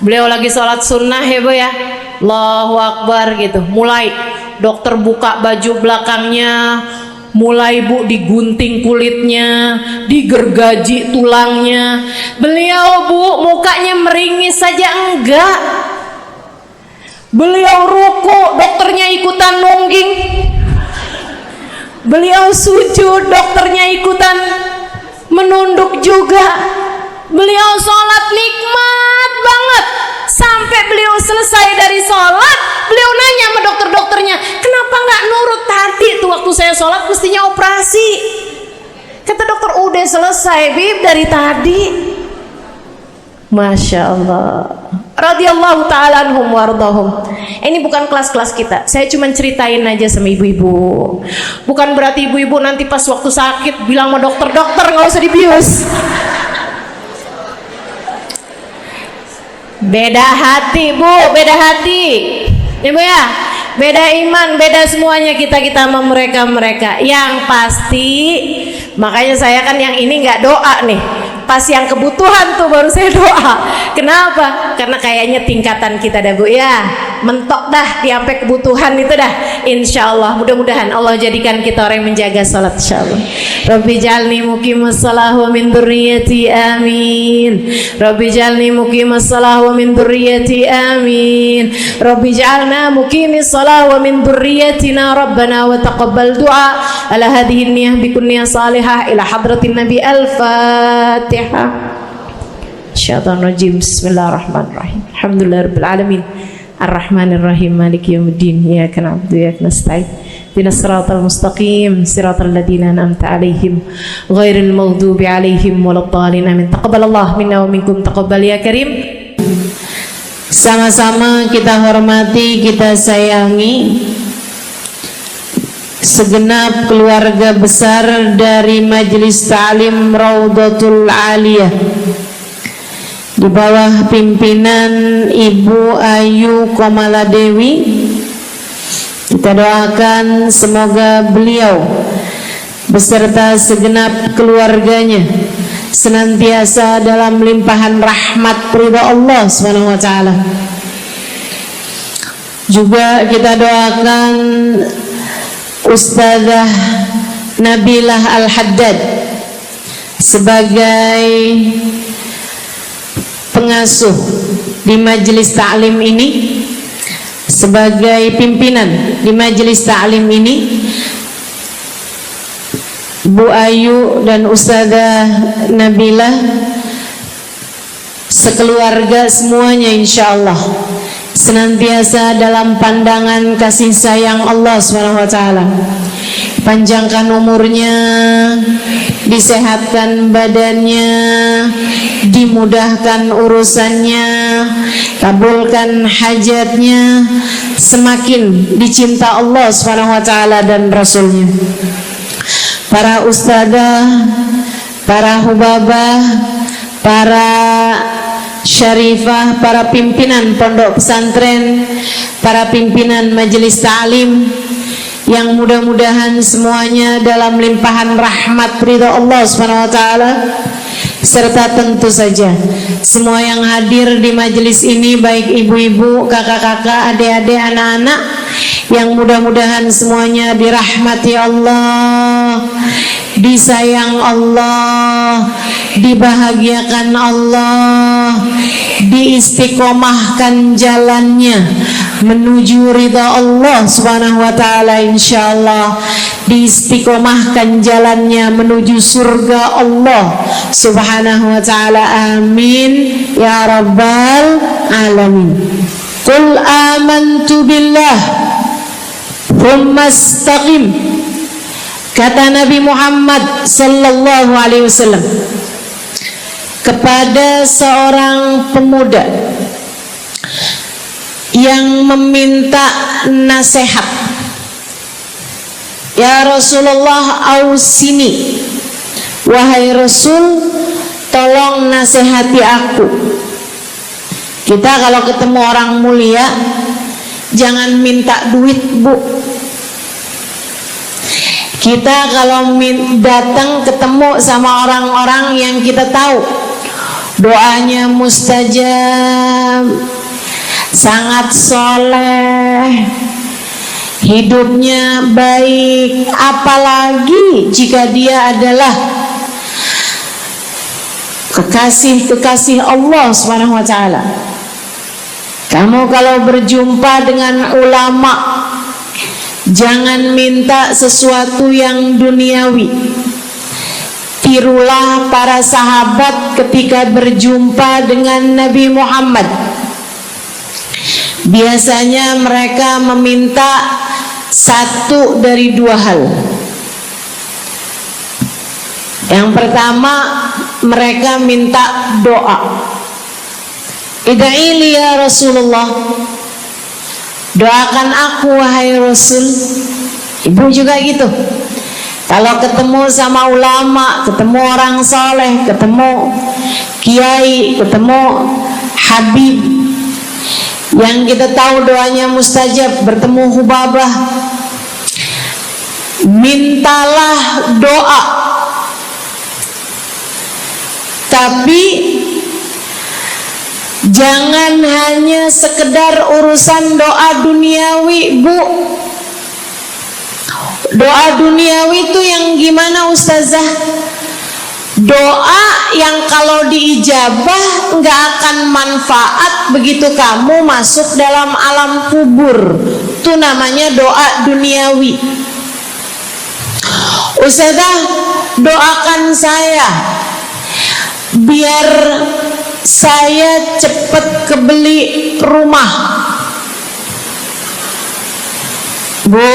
Beliau lagi sholat sunnah ya Bu ya, Allahu Akbar gitu. Mulai dokter buka baju belakangnya, mulai Bu digunting kulitnya, digergaji tulangnya. Beliau Bu mukanya meringis saja enggak. Beliau ruku, dokternya ikutan nungging. Beliau sujud, dokternya ikutan menunduk juga. Beliau sholat nikmat banget. Sampai beliau selesai dari sholat, beliau nanya sama dokter-dokternya, kenapa nggak nurut tadi tuh waktu saya sholat mestinya operasi? Kata dokter, udah selesai Bib dari tadi. Masya Allah, radhiyallahu ta'ala anhum wardahum. Ini bukan kelas-kelas kita, saya cuma ceritain aja sama ibu-ibu. Bukan berarti ibu-ibu nanti pas waktu sakit bilang sama dokter-dokter nggak usah dibius. Beda hati Bu, beda hati ibu ya, beda iman, beda semuanya kita sama mereka. Yang pasti, makanya saya kan yang ini nggak doa nih, pas yang kebutuhan tuh baru saya doa. Kenapa? Karena kayaknya tingkatan kita dah Bu ya, mentok dah di sampai kebutuhan itu dah. Insya Allah, mudah-mudahan Allah jadikan kita orang yang menjaga salat insyaallah. Rabbi jalni muqimas shalah wa min dzurriyyati amin. Rabbi jalni muqimas shalah wa min dzurriyyati amin. Rabbi jalna muqimis shalah wa min dzurriyyatina rabbana wa taqabbal du'a. Ala hadhihi niyyah bi kunniyah salihah ila hadratin nabi al-fatihah. Syaitanir rajim. Bismillahirrahmanirrahim. Alhamdulillahirabbil alamin. Ar-Rahmanir-Rahim. Maliki yaumiddin. Iyyaka na'budu wa iyyaka nasta'in. Ihdinas siratal mustaqim. Siratal ladzina an'amta 'alaihim ghairil maghdubi 'alaihim waladdallin. Amin. Taqabbalallahu minna wa minkum. Taqabbal ya karim. Sama-sama kita hormati, kita sayangi segenap keluarga besar dari Majelis Ta'lim Raudhatul Aliyah di bawah pimpinan Ibu Ayu Komaladewi Kita doakan semoga beliau beserta segenap keluarganya senantiasa dalam limpahan rahmat ridha Allah Subhanahu wa taala. Juga kita doakan Ustazah Nabilah Al-Haddad sebagai pengasuh di majelis ta'lim ini, sebagai pimpinan di majelis ta'lim ini, Bu Ayu dan Ustazah Nabilah sekeluarga semuanya insyaallah senantiasa dalam pandangan kasih sayang Allah SWT. Panjangkan umurnya, disehatkan badannya, dimudahkan urusannya, kabulkan hajatnya, semakin dicinta Allah SWT dan Rasulnya. Para ustadzah, para hubabah, para syarifah, para pimpinan pondok pesantren, para pimpinan majelis ta'lim, yang mudah-mudahan semuanya dalam limpahan rahmat ridha Allah Subhanahu wa taala, serta tentu saja semua yang hadir di majelis ini, baik ibu-ibu, kakak-kakak, adik-adik, anak-anak, yang mudah-mudahan semuanya dirahmati Allah, disayang Allah, dibahagiakan Allah, diistiqomahkan jalannya menuju ridha Allah Subhanahu wa taala, insyaallah diistiqomahkan jalannya menuju surga Allah Subhanahu wa taala. Amin ya rabbal alamin. Qul amantu billah thumma istaqim, kata Nabi Muhammad sallallahu alaihi wasallam kepada seorang pemuda yang meminta nasihat, ya Rasulullah ausini, wahai Rasul tolong nasihati aku. Kita kalau ketemu orang mulia jangan minta duit, Bu. Kita kalau datang ketemu sama orang-orang yang kita tahu doanya mustajab, sangat soleh, hidupnya baik, apalagi jika dia adalah kekasih-kekasih Allah Subhanahu wa taala. Kamu kalau berjumpa dengan ulama, jangan minta sesuatu yang duniawi. Tirulah para sahabat ketika berjumpa dengan Nabi Muhammad. Biasanya mereka meminta satu dari dua hal. Yang pertama, mereka minta doa. Ida'ili ya Rasulullah, doakan aku wahai Rasul. Ibu juga gitu. Kalau ketemu sama ulama, ketemu orang soleh, ketemu kiai, ketemu habib yang kita tahu doanya mustajab, bertemu hubabah, mintalah doa. Tapi jangan hanya sekedar urusan doa duniawi, Bu. Doa duniawi itu yang gimana, Ustazah? Doa yang kalau diijabah nggak akan manfaat begitu kamu masuk dalam alam kubur. Itu namanya doa duniawi. Ustazah, doakan saya biar saya cepat kebeli rumah. Bu,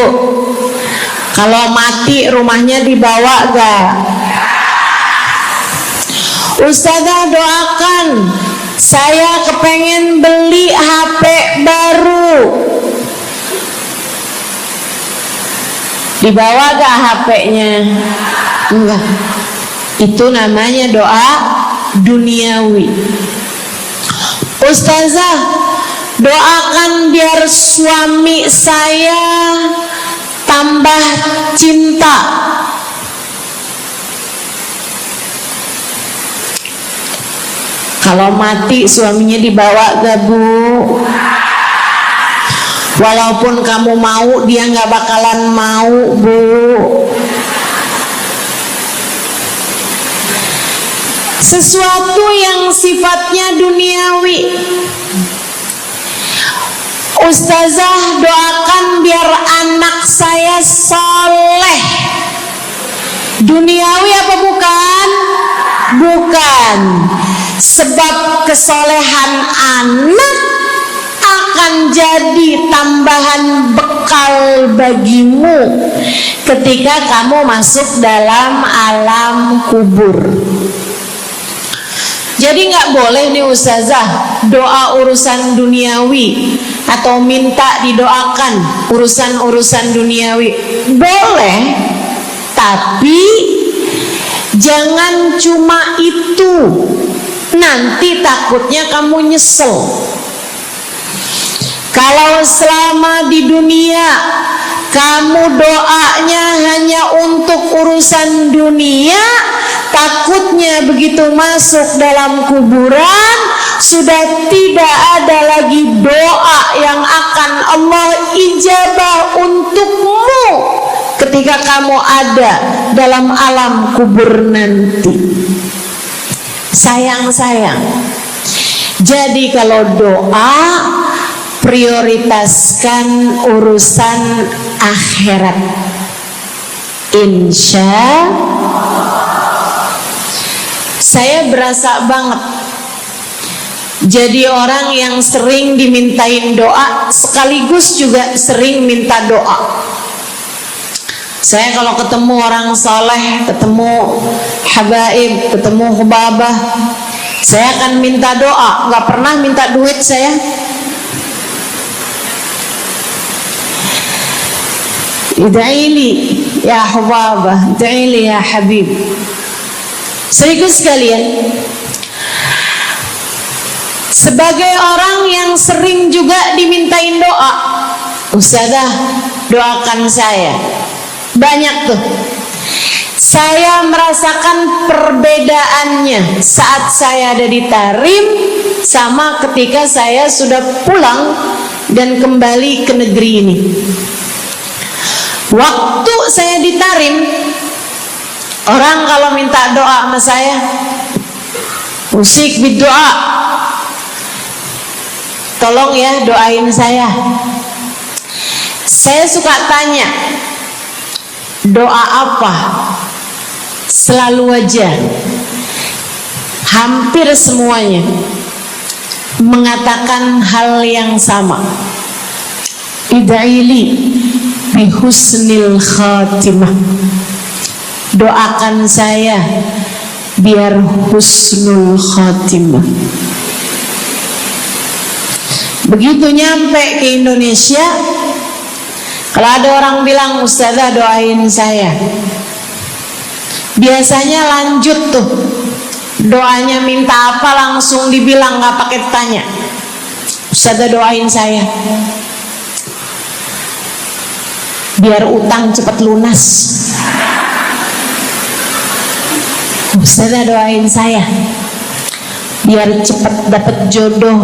kalau mati rumahnya dibawa gak? Ustazah, doakan saya kepengen beli HP baru. Dibawa gak HP-nya? Enggak. Itu namanya doa duniawi. Ustazah, Doakan biar suami saya tambah cinta. Kalau mati suaminya dibawa gak Bu? Walaupun kamu mau, dia gak bakalan mau Bu. Sesuatu yang sifatnya duniawi, Ustazah doakan biar anak saya soleh. Duniawi apa bukan? Bukan. Sebab kesolehan anak akan jadi tambahan bekal bagimu ketika kamu masuk dalam alam kubur. Jadi nggak boleh nih Ustazah doa urusan duniawi atau minta didoakan urusan-urusan duniawi. Boleh, tapi jangan cuma itu. Nanti takutnya kamu nyesel. Kalau selama di dunia kamu doanya hanya untuk urusan dunia, takutnya begitu masuk dalam kuburan sudah tidak ada lagi doa yang akan Allah ijabah untukmu ketika kamu ada dalam alam kubur nanti. Sayang-sayang. Jadi kalau doa, prioritaskan urusan akhirat. Insya saya berasa banget jadi orang yang sering dimintain doa sekaligus juga sering minta doa. Saya kalau ketemu orang soleh, ketemu habaib, ketemu hubabah, saya akan minta doa, nggak pernah minta duit saya. Ida'ili ya hubabah, ida'ili ya habib. Serius sekalian, sebagai orang yang sering juga dimintain doa, Ustazah doakan saya. Banyak tuh. Saya merasakan perbedaannya saat saya ada di Tarim sama ketika saya sudah pulang dan kembali ke negeri ini. Waktu saya di Tarim, orang kalau minta doa sama saya, usik berdoa, tolong ya doain saya. Saya suka tanya, doa apa? Selalu aja hampir semuanya mengatakan hal yang sama. Ida'ili bihusnil khatimah. Doakan saya biar husnul khatimah. Begitu nyampe ke Indonesia, kalau ada orang bilang Ustazah doain saya, biasanya lanjut tuh doanya, minta apa langsung dibilang, nggak pakai tanya. Ustazah doain saya biar utang cepat lunas. Ustazah doain saya biar cepat dapat jodoh.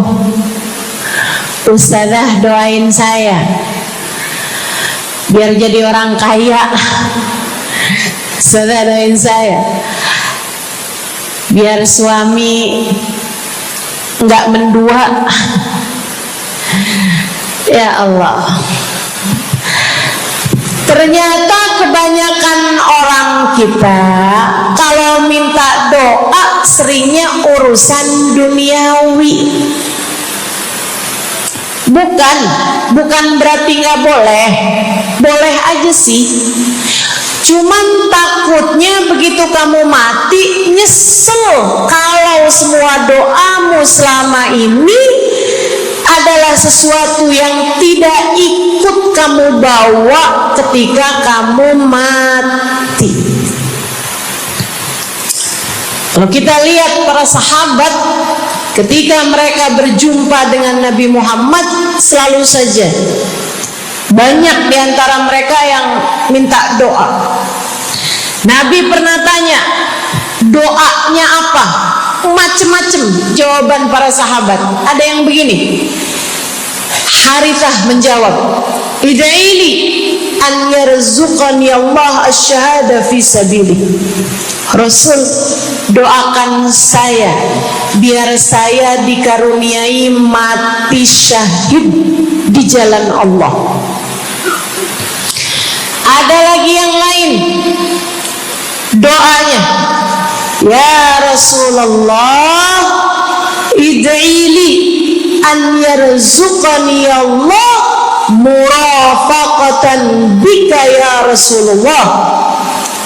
Ustazah doain saya biar jadi orang kaya. Ustazah doain saya biar suami nggak mendua. Ya Allah, ternyata kebanyakan orang kita kalau minta doa seringnya urusan duniawi. Bukan berarti nggak boleh, boleh aja sih. Cuman takutnya begitu kamu mati nyesel kalau semua doamu selama ini adalah sesuatu yang tidak ikut kamu bawa ketika kamu mati. Kalau kita lihat para sahabat, ketika mereka berjumpa dengan Nabi Muhammad, selalu saja banyak di antara mereka yang minta doa. Nabi pernah tanya, doanya apa? Macam-macam jawaban para sahabat. Ada yang begini, Harithah menjawab, ida'ili an yarzuqani Allah asyhada fi sabilih. Rasul, doakan saya biar saya dikaruniai mati syahid di jalan Allah. Ada lagi yang lain doanya, ya Rasulullah, id'ili an yarzuqani Allah murafaqatan bika ya Rasulullah.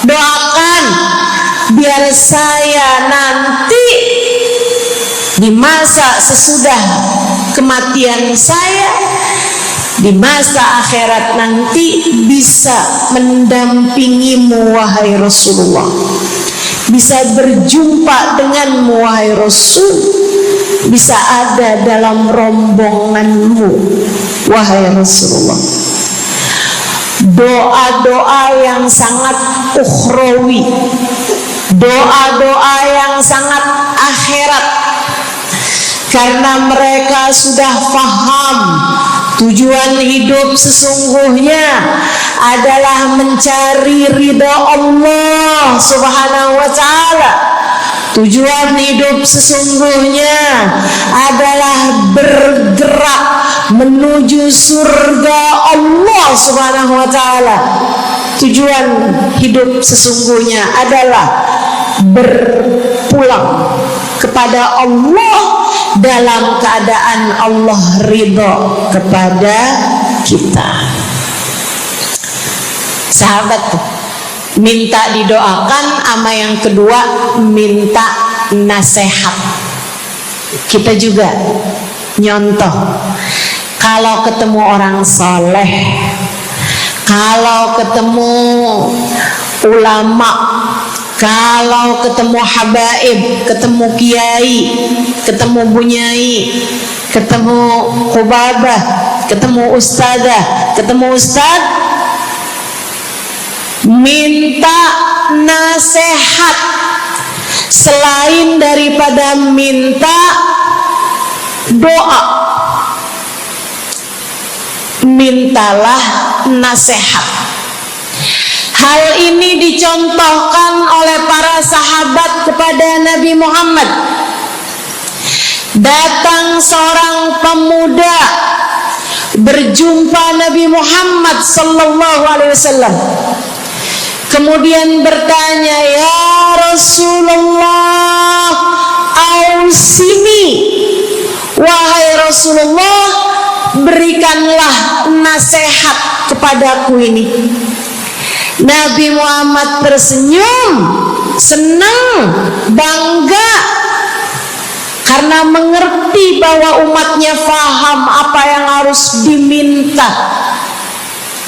Doakan biar saya nanti di masa sesudah kematian saya, di masa akhirat nanti, bisa mendampingimu wahai Rasulullah, bisa berjumpa denganmu wahai Rasul, bisa ada dalam rombonganmu wahai Rasulullah. Doa-doa yang sangat ukhrawi, doa-doa yang sangat akhirat, karena mereka sudah paham tujuan hidup sesungguhnya adalah mencari ridha Allah Subhanahu wa ta'ala. Tujuan hidup sesungguhnya adalah bergerak menuju surga Allah Subhanahu wa ta'ala. Tujuan hidup sesungguhnya adalah berpulang kepada Allah dalam keadaan Allah ridha kepada kita. Sahabat tuh minta didoakan, sama yang kedua minta nasihat. Kita juga nyontoh, kalau ketemu orang soleh, kalau ketemu ulama, kalau ketemu habaib, ketemu kiai, ketemu bunyai, ketemu khubabah, ketemu ustadzah, ketemu ustadz, minta nasihat. Selain daripada minta doa, mintalah nasihat. Hal ini dicontohkan oleh para sahabat kepada Nabi Muhammad. Datang seorang pemuda berjumpa Nabi Muhammad sallallahu alaihi wasallam, kemudian bertanya, ya Rasulullah, ausini, wahai Rasulullah, berikanlah nasihat kepadaku ini. Nabi Muhammad tersenyum, senang, bangga, karena mengerti bahwa umatnya faham apa yang harus diminta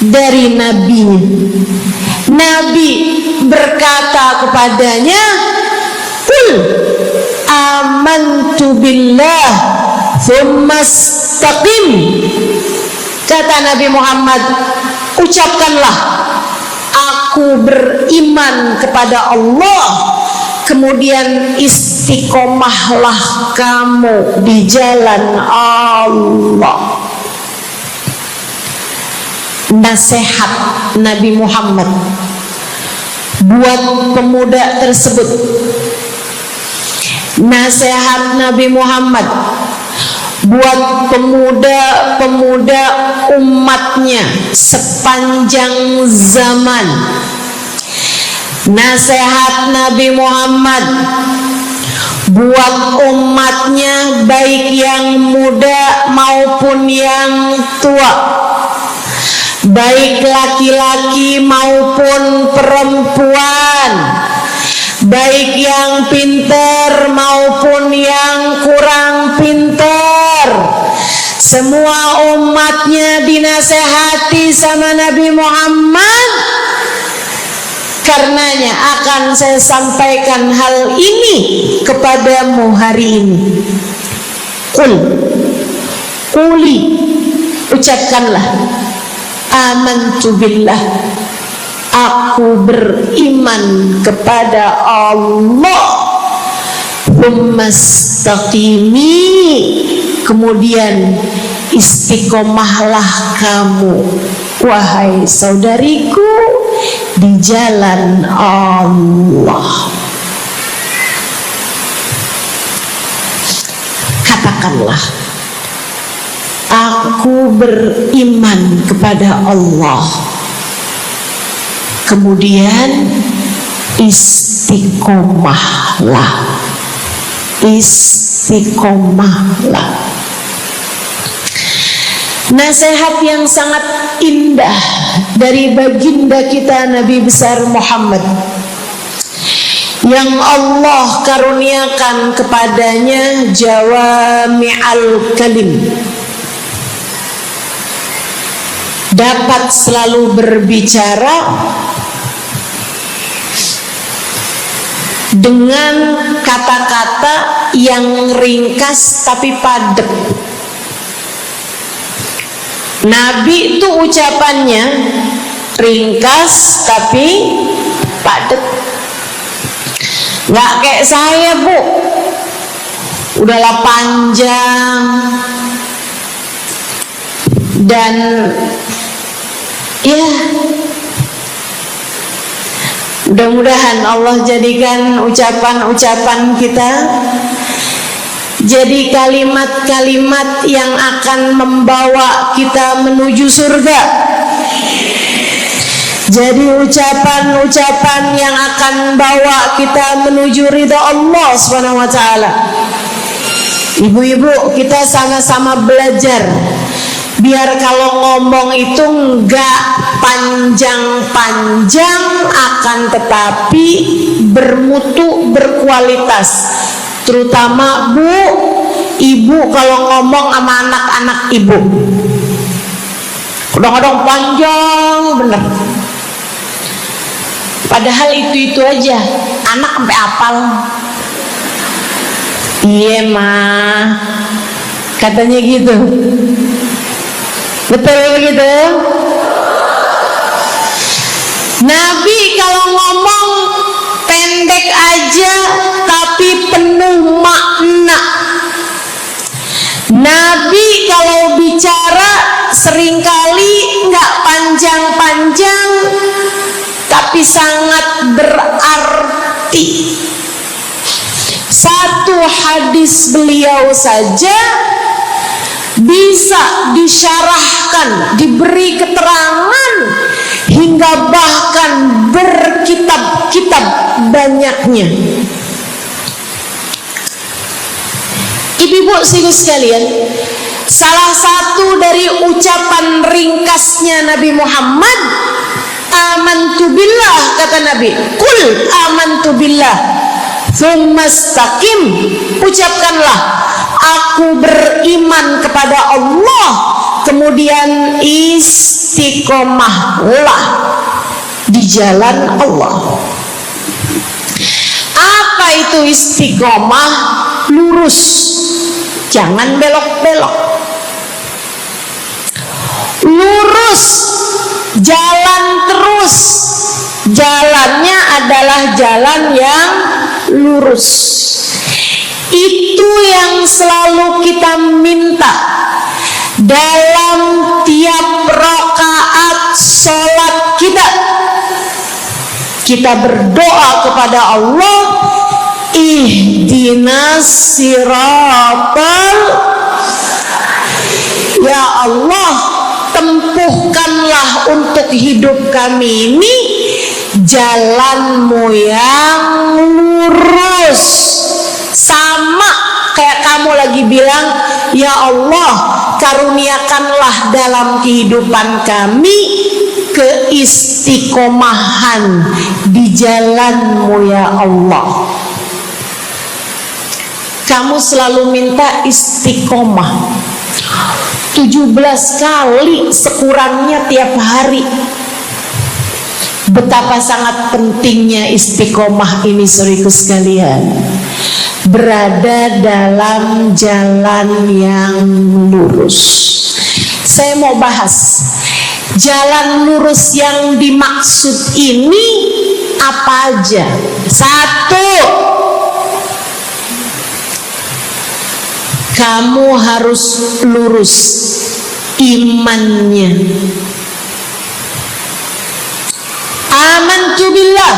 dari nabinya. Nabi berkata kepadanya, "Qul amantu billah tsumma istaqim." Kata Nabi Muhammad, ucapkanlah, aku beriman kepada Allah, kemudian istiqomahlah kamu di jalan Allah. Nasihat Nabi Muhammad buat pemuda tersebut, nasihat Nabi Muhammad buat pemuda-pemuda umatnya sepanjang zaman. Nasihat Nabi Muhammad buat umatnya, baik yang muda maupun yang tua, baik laki-laki maupun perempuan, baik yang pintar maupun yang kurang pintar, semua umatnya dinasehati sama Nabi Muhammad. Karenanya akan saya sampaikan hal ini kepadamu hari ini. Quli, ucapkanlah, amantu billah, aku beriman kepada Allah. Tsumastaqimi, kemudian istiqomahlah kamu, wahai saudariku, di jalan Allah. Katakanlah, aku beriman kepada Allah, kemudian istiqomahlah. Nasihat yang sangat indah dari baginda kita Nabi besar Muhammad, yang Allah karuniakan kepadanya jawami'al kalim, dapat selalu berbicara dengan kata-kata yang ringkas tapi padat. Nabi itu ucapannya ringkas tapi padat. Nggak kayak saya, Bu, udahlah panjang dan ya, mudah-mudahan Allah jadikan ucapan-ucapan kita jadi kalimat-kalimat yang akan membawa kita menuju surga, jadi ucapan-ucapan yang akan bawa kita menuju ridha Allah Subhanahu wa ta'ala. Ibu-ibu, kita sama-sama belajar biar kalau ngomong itu enggak panjang-panjang, akan tetapi bermutu, berkualitas. Terutama Bu, ibu kalau ngomong sama anak-anak ibu, kadang-kadang panjang bener, padahal itu aja anak sampai hafal. Iya mah, katanya gitu. Betul begitu? Nabi kalau ngomong pendek aja tapi penuh makna. Nabi kalau bicara seringkali nggak panjang-panjang tapi sangat berarti. Satu hadis beliau saja bisa disyarahkan, diberi keterangan, hingga bahkan berkitab-kitab banyaknya. Ibu-ibu sekalian, salah satu dari ucapan ringkasnya Nabi Muhammad, amantu billah, kata Nabi, qul amantu billah, tsumastaqim, ucapkanlah, aku beriman kepada Allah, kemudian istiqomahlah di jalan Allah. Apa itu istiqomah? Lurus, jangan belok-belok. Lurus, jalan terus. Jalannya adalah jalan yang lurus. Itu yang selalu kita minta dalam tiap rakaat sholat kita. Kita berdoa kepada Allah, ihdinas siratal, ya Allah, tempuhkanlah untuk hidup kami ini jalanmu yang lurus. Sama kayak kamu lagi bilang, ya Allah, karuniakanlah dalam kehidupan kami keistiqomahan di jalanmu ya Allah. Kamu selalu minta istiqomah 17 kali sekurangnya tiap hari. Betapa sangat pentingnya istiqomah ini, saudaraku sekalian. berada dalam jalan yang lurus. Saya mau bahas jalan lurus yang dimaksud ini apa aja. Satu, kamu harus lurus imannya. Amantu billah,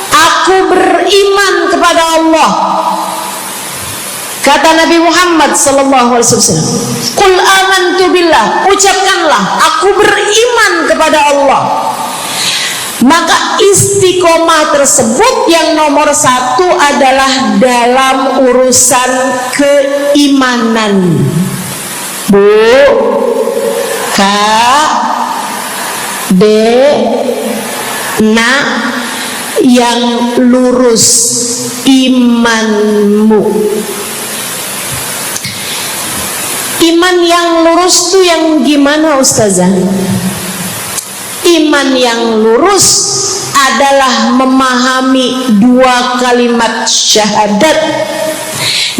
aku beriman kepada Allah. Kata Nabi Muhammad sallallahu alaihi wasallam, "Qul amantu billah," ucapkanlah aku beriman kepada Allah. Maka istiqomah tersebut yang nomor satu adalah dalam urusan keimanan. Bu, Kak, Dek, Nak, yang lurus imanmu. Iman yang lurus tuh yang gimana, Ustazah? Iman yang lurus adalah memahami dua kalimat syahadat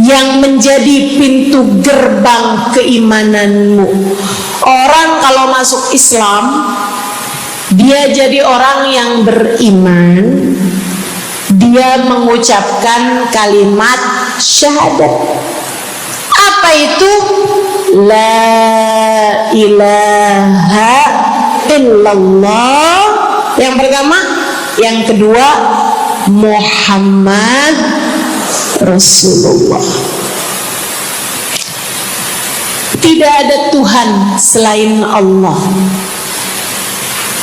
yang menjadi pintu gerbang keimananmu. Orang kalau masuk Islam, dia jadi orang yang beriman. Dia mengucapkan kalimat syahadat. Apa itu? La ilaha illallah. Yang pertama. Yang kedua, Muhammad Rasulullah. Tidak ada Tuhan selain Allah.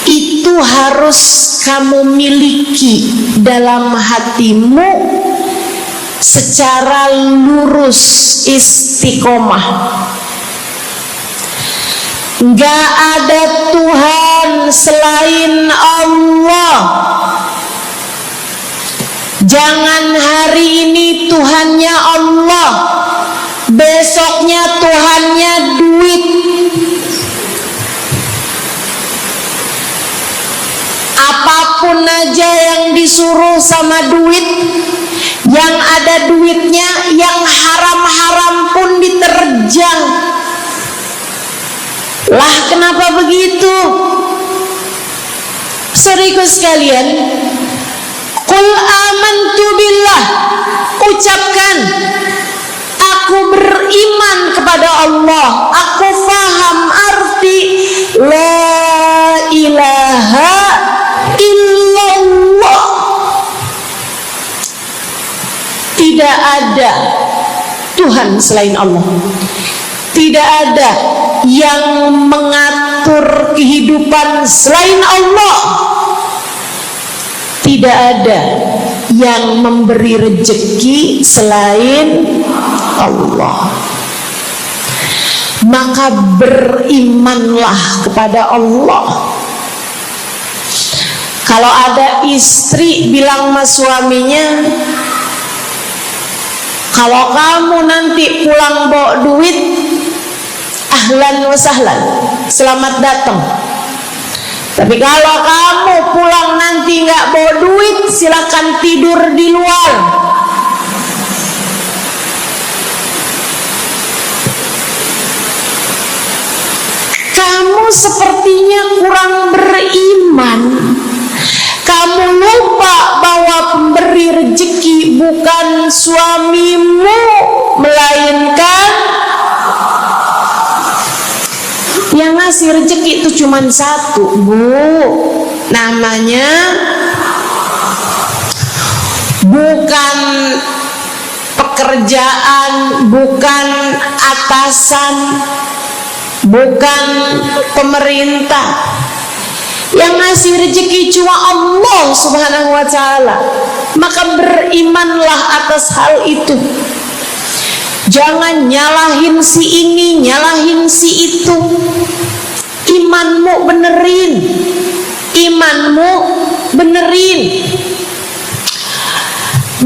Itu harus kamu miliki dalam hatimu secara lurus, istiqomah. Gak ada Tuhan selain Allah. Jangan hari ini Tuhannya Allah, besoknya Tuhannya duit. Apapun aja yang disuruh sama duit, yang ada duitnya, yang haram-haram pun diterjang. Lah kenapa begitu? Saudaraku sekalian, qul amantu billah, ucapkan aku beriman kepada Allah. Aku faham arti la ilaha illallah. Tidak ada Tuhan selain Allah. Tidak ada yang mengatur kehidupan selain Allah. Tidak ada yang memberi rezeki selain Allah. Maka berimanlah kepada Allah. Kalau ada istri bilang sama suaminya, kalau kamu nanti pulang bawa duit, ahlan wa sahlan, selamat datang. Tapi kalau kamu pulang nanti nggak bawa duit, silakan tidur di luar. Kamu sepertinya kurang beriman. Kamu lupa bahwa pemberi rezeki bukan suamimu, melainkan yang ngasih rezeki itu cuma satu, Bu. Namanya bukan pekerjaan, bukan atasan, bukan pemerintah. Yang ngasih rezeki cuma Allah Subhanahu wa ta'ala. Maka berimanlah atas hal itu. Jangan nyalahin si ini, nyalahin si itu. Imanmu benerin. Imanmu benerin.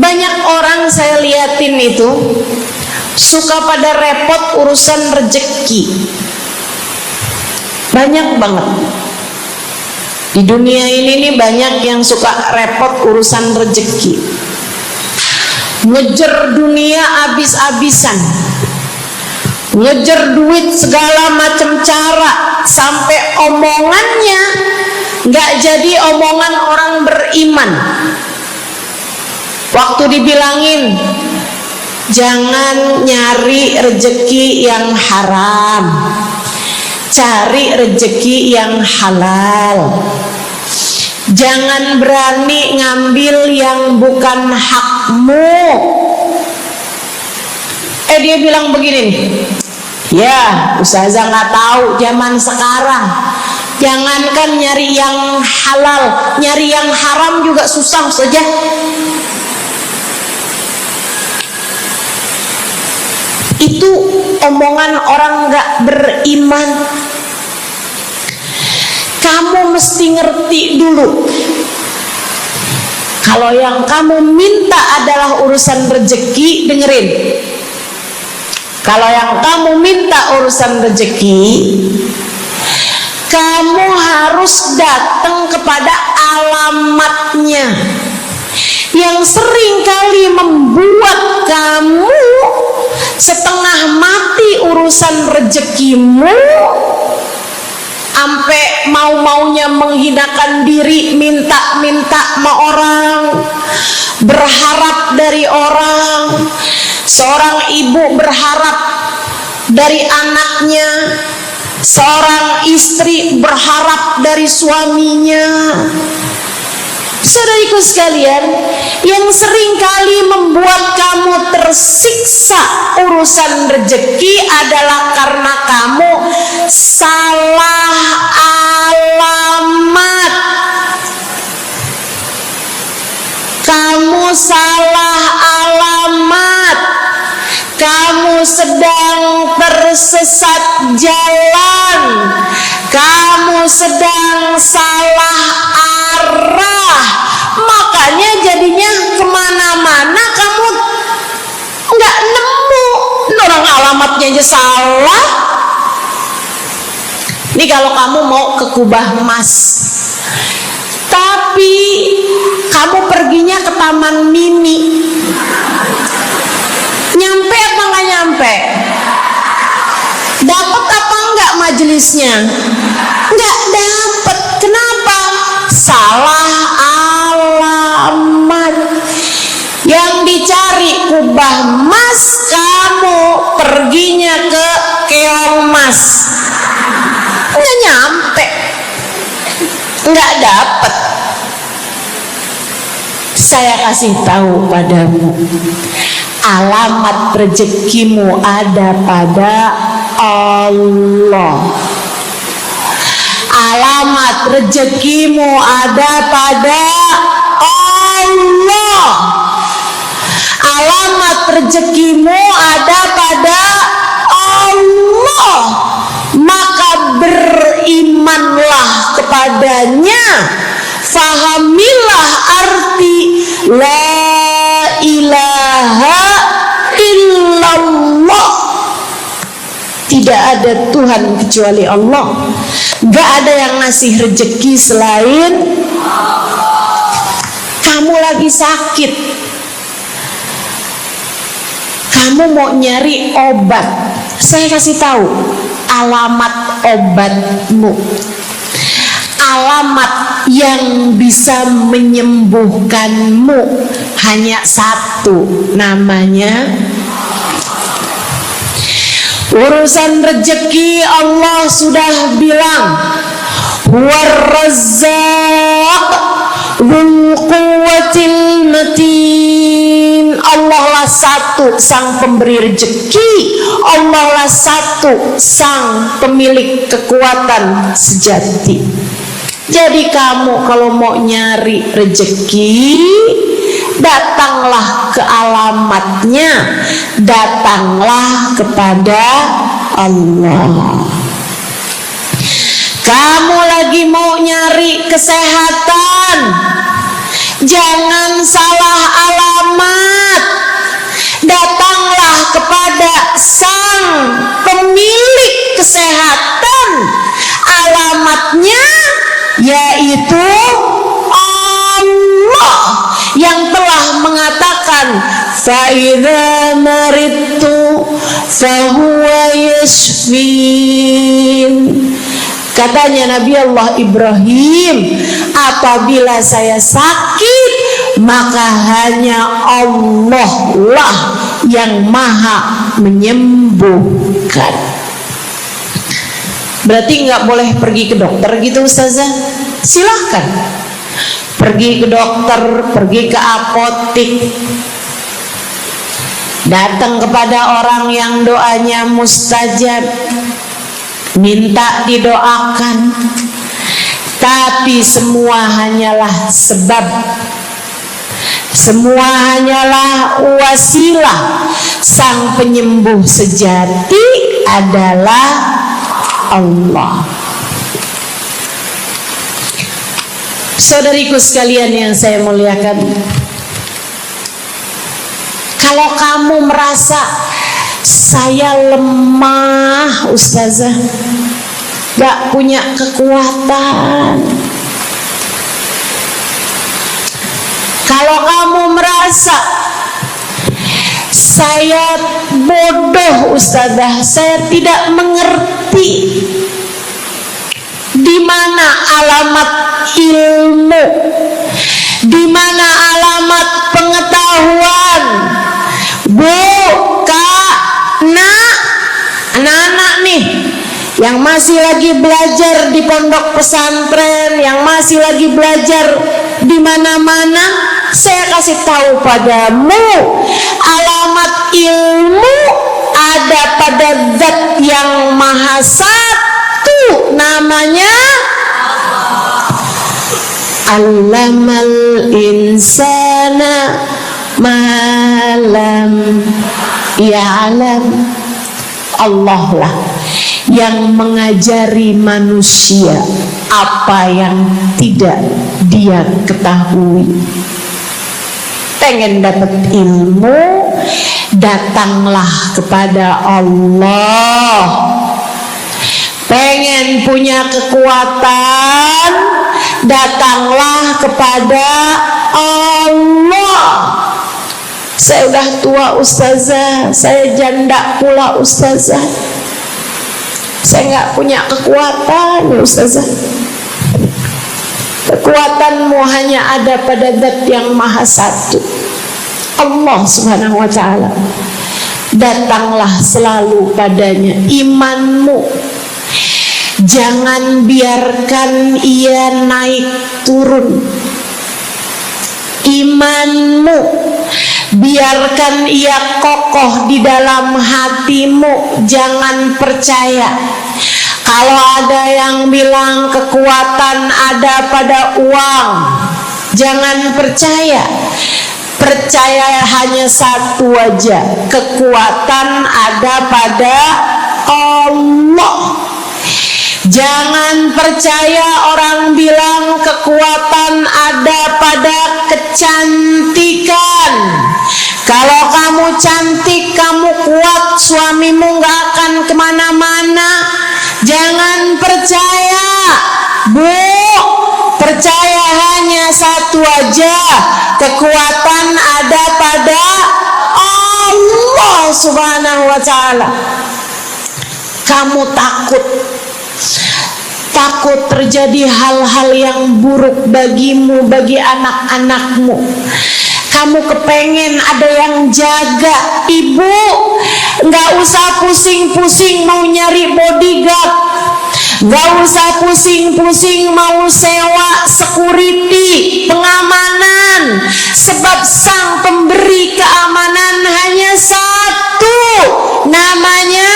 Banyak orang saya liatin itu suka pada repot urusan rezeki. Banyak banget. Di dunia ini nih banyak yang suka repot urusan rezeki. ngejar dunia habis-habisan, ngejar duit segala macam cara, sampai omongannya nggak jadi omongan orang beriman. Waktu dibilangin jangan nyari rejeki yang haram, cari rejeki yang halal. Jangan berani ngambil yang bukan hakmu. Dia bilang begini nih, ya ustazah nggak tahu zaman sekarang, jangankan nyari yang halal, nyari yang haram juga susah saja. Itu omongan orang nggak beriman. Kamu mesti ngerti dulu, kalau yang kamu minta adalah urusan rezeki, dengerin. Kalau yang kamu minta urusan rezeki, kamu harus datang kepada alamatnya. Yang sering kali membuat kamu setengah mati urusan rezekimu, sampai mau-maunya menghinakan diri, minta-minta sama orang, berharap dari orang. Seorang ibu berharap dari anaknya, seorang istri berharap dari suaminya. Saudariku sekalian, yang seringkali membuat kamu tersiksa urusan rezeki adalah karena kamu salah alamat. Kamu salah alamat. Kamu sedang tersesat jalan. Kamu sedang salah arah. Makanya jadinya kemana-mana kamu nggak nemu. Orang alamatnya aja salah. Ini kalau kamu mau ke Kubah Emas, tapi kamu perginya ke Taman Mini, nyampe apa nggak nyampe? Dapat apa enggak majelisnya? Nggak dapat. Kenapa? Salah alamat. Yang dicari Kubah Mas, kamu perginya ke Keong Mas. Nggak nyampe, nggak dapat. Saya kasih tahu padamu, alamat rezekimu ada pada Allah. Alamat rezekimu ada pada Allah. Alamat rezekimu ada pada Allah. Maka berimanlah kepadanya, fahamilah arti la ilaha illallah. Tidak ada Tuhan kecuali Allah. Gak ada yang ngasih rezeki selain kamu. Lagi sakit, kamu mau nyari obat, saya kasih tahu alamat obatmu. Alamat yang bisa menyembuhkanmu hanya satu, namanya urusan rezeki. Allah sudah bilang, huwar razzaq dzul quwwatil matin. Allah lah satu sang pemberi rezeki. Allah lah satu sang pemilik kekuatan sejati. Jadi kamu kalau mau nyari rezeki, datanglah ke alamatnya, datanglah kepada Allah. Kamu lagi mau nyari kesehatan, jangan salah alamat. Datanglah kepada sang pemilik kesehatan. Alamatnya yaitu Allah yang telah mengatakan فإذا مرضت فهو يشفين. Katanya Nabi Allah Ibrahim, apabila saya sakit, maka hanya Allah lah yang maha menyembuhkan. Berarti nggak boleh pergi ke dokter gitu Ustazah? Silahkan pergi ke dokter, pergi ke apotik, datang kepada orang yang doanya mustajab, minta didoakan. Tapi semua hanyalah sebab, semua hanyalah wasilah. Sang penyembuh sejati adalah Allah. Saudariku sekalian yang saya muliakan, kalau kamu merasa saya lemah Ustazah, gak punya kekuatan, kalau kamu merasa saya bodoh Ustazah, saya tidak mengerti di mana alamat ilmu, di mana alamat pengetahuan. Bu, Kak, Nak, anak-anak nih yang masih lagi belajar di pondok pesantren, yang masih lagi belajar di mana-mana, saya kasih tahu padamu, alamat ilmu ada pada Zat yang Maha Satu, namanya Allamal insana malam ya'lam. Allah lah yang mengajari manusia apa yang tidak dia ketahui. Pengen dapat ilmu, datanglah kepada Allah. Pengen punya kekuatan, datanglah kepada Allah. Saya udah tua Ustazah, saya janda pula Ustazah, saya nggak punya kekuatan Ustazah. Kekuatanmu hanya ada pada Zat yang Maha Satu, Allah Subhanahu wa Ta'ala. Datanglah selalu padanya. Imanmu jangan biarkan ia naik turun. Imanmu biarkan ia kokoh di dalam hatimu. Jangan percaya kalau ada yang bilang kekuatan ada pada uang. Jangan percaya. Percaya hanya satu aja, kekuatan ada pada Allah. Jangan percaya orang bilang kekuatan ada pada kecantikan. Kalau kamu cantik, kamu kuat, suamimu gak akan kemana-mana. Jangan percaya, Bu. Percaya hanya satu aja, kekuatan ada pada Allah Subhanahu wa Ta'ala. Kamu takut terjadi hal-hal yang buruk bagimu, bagi anak-anakmu. Kamu kepengen ada yang jaga. Ibu nggak usah pusing-pusing mau nyari bodyguard, nggak usah pusing-pusing mau sewa security, pengamanan, sebab sang pemberi keamanan hanya satu, namanya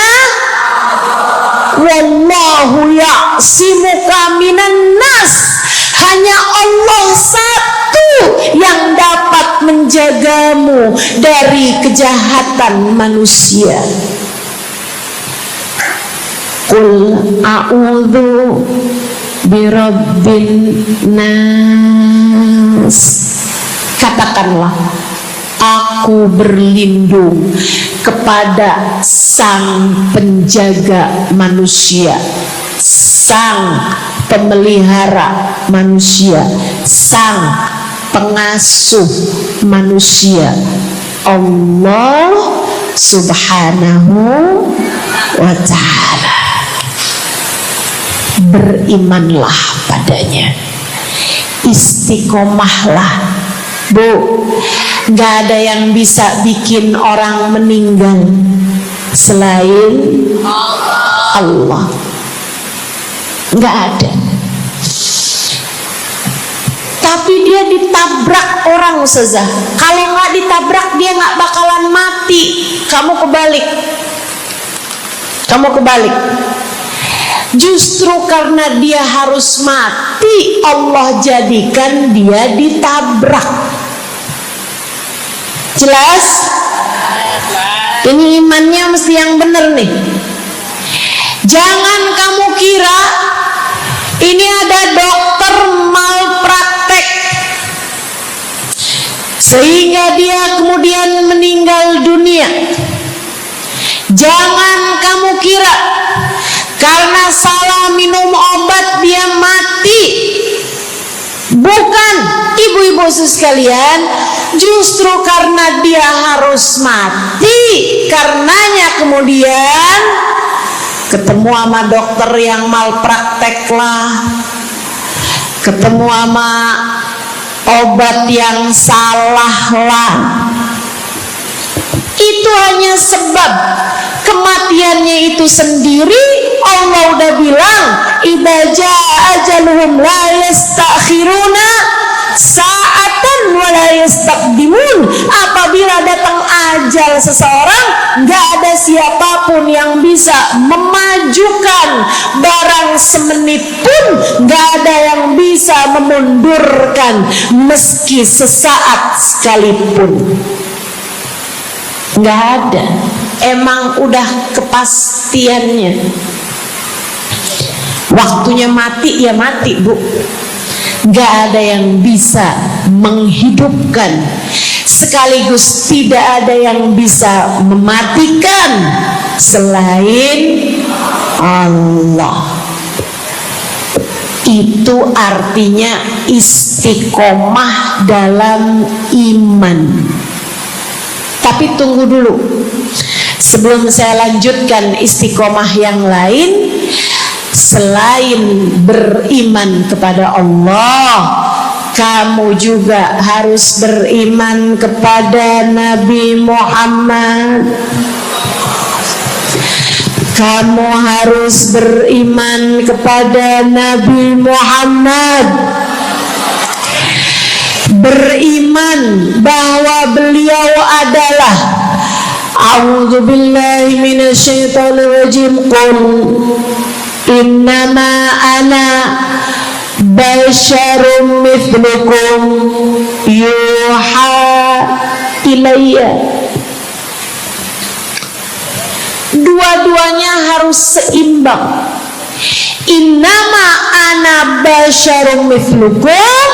wallahu ya'simuka minan nas. Hanya Allah satu yang dapat menjagamu dari kejahatan manusia. Qul a'udzu birabbin nas. Katakanlah, aku berlindung kepada sang penjaga manusia, sang pemelihara manusia, sang pengasuh manusia. Allah Subhanahu wa ta'ala. Berimanlah padanya, istiqomahlah. Bu, gak ada yang bisa bikin orang meninggal selain Allah. Gak ada. Tapi dia ditabrak orang, Ustazah. Kalau gak ditabrak dia gak bakalan mati. Kamu kebalik. Justru karena dia harus mati, Allah jadikan dia ditabrak. Jelas? Ini imannya mesti yang benar nih. Jangan kamu kira ini ada dokter malpraktek sehingga dia kemudian meninggal dunia. Jangan kamu kira karena salah minum obat dia mati. Bukan, ibu-ibu sekalian, justru karena dia harus mati, karenanya kemudian ketemu sama dokter yang malpraktek lah, ketemu sama obat yang salah lah. Itu hanya sebab kematiannya itu sendiri. Allah udah bilang, idza jaa ajaluhum la yastakhiruna sa'atan wa la yastaqdimun. Apabila datang ajal seseorang, gak ada siapapun yang bisa memajukan barang semenit pun, gak ada yang bisa memundurkan meski sesaat sekalipun. Gak ada. Emang udah kepastiannya. Waktunya mati ya mati, Bu. Gak ada yang bisa menghidupkan, sekaligus tidak ada yang bisa mematikan selain Allah. Itu artinya istiqomah dalam iman. Tapi tunggu dulu, sebelum saya lanjutkan istiqomah yang lain. Selain beriman kepada Allah, kamu juga harus beriman kepada Nabi Muhammad. Kamu harus beriman kepada Nabi Muhammad. Beriman bahwa beliau adalah, a'udzubillahi minasyaitonir rajim, qul innama ana basyarum mithlukum yuha ilayya. Dua-duanya harus seimbang. Innama ana basyarum mithlukum,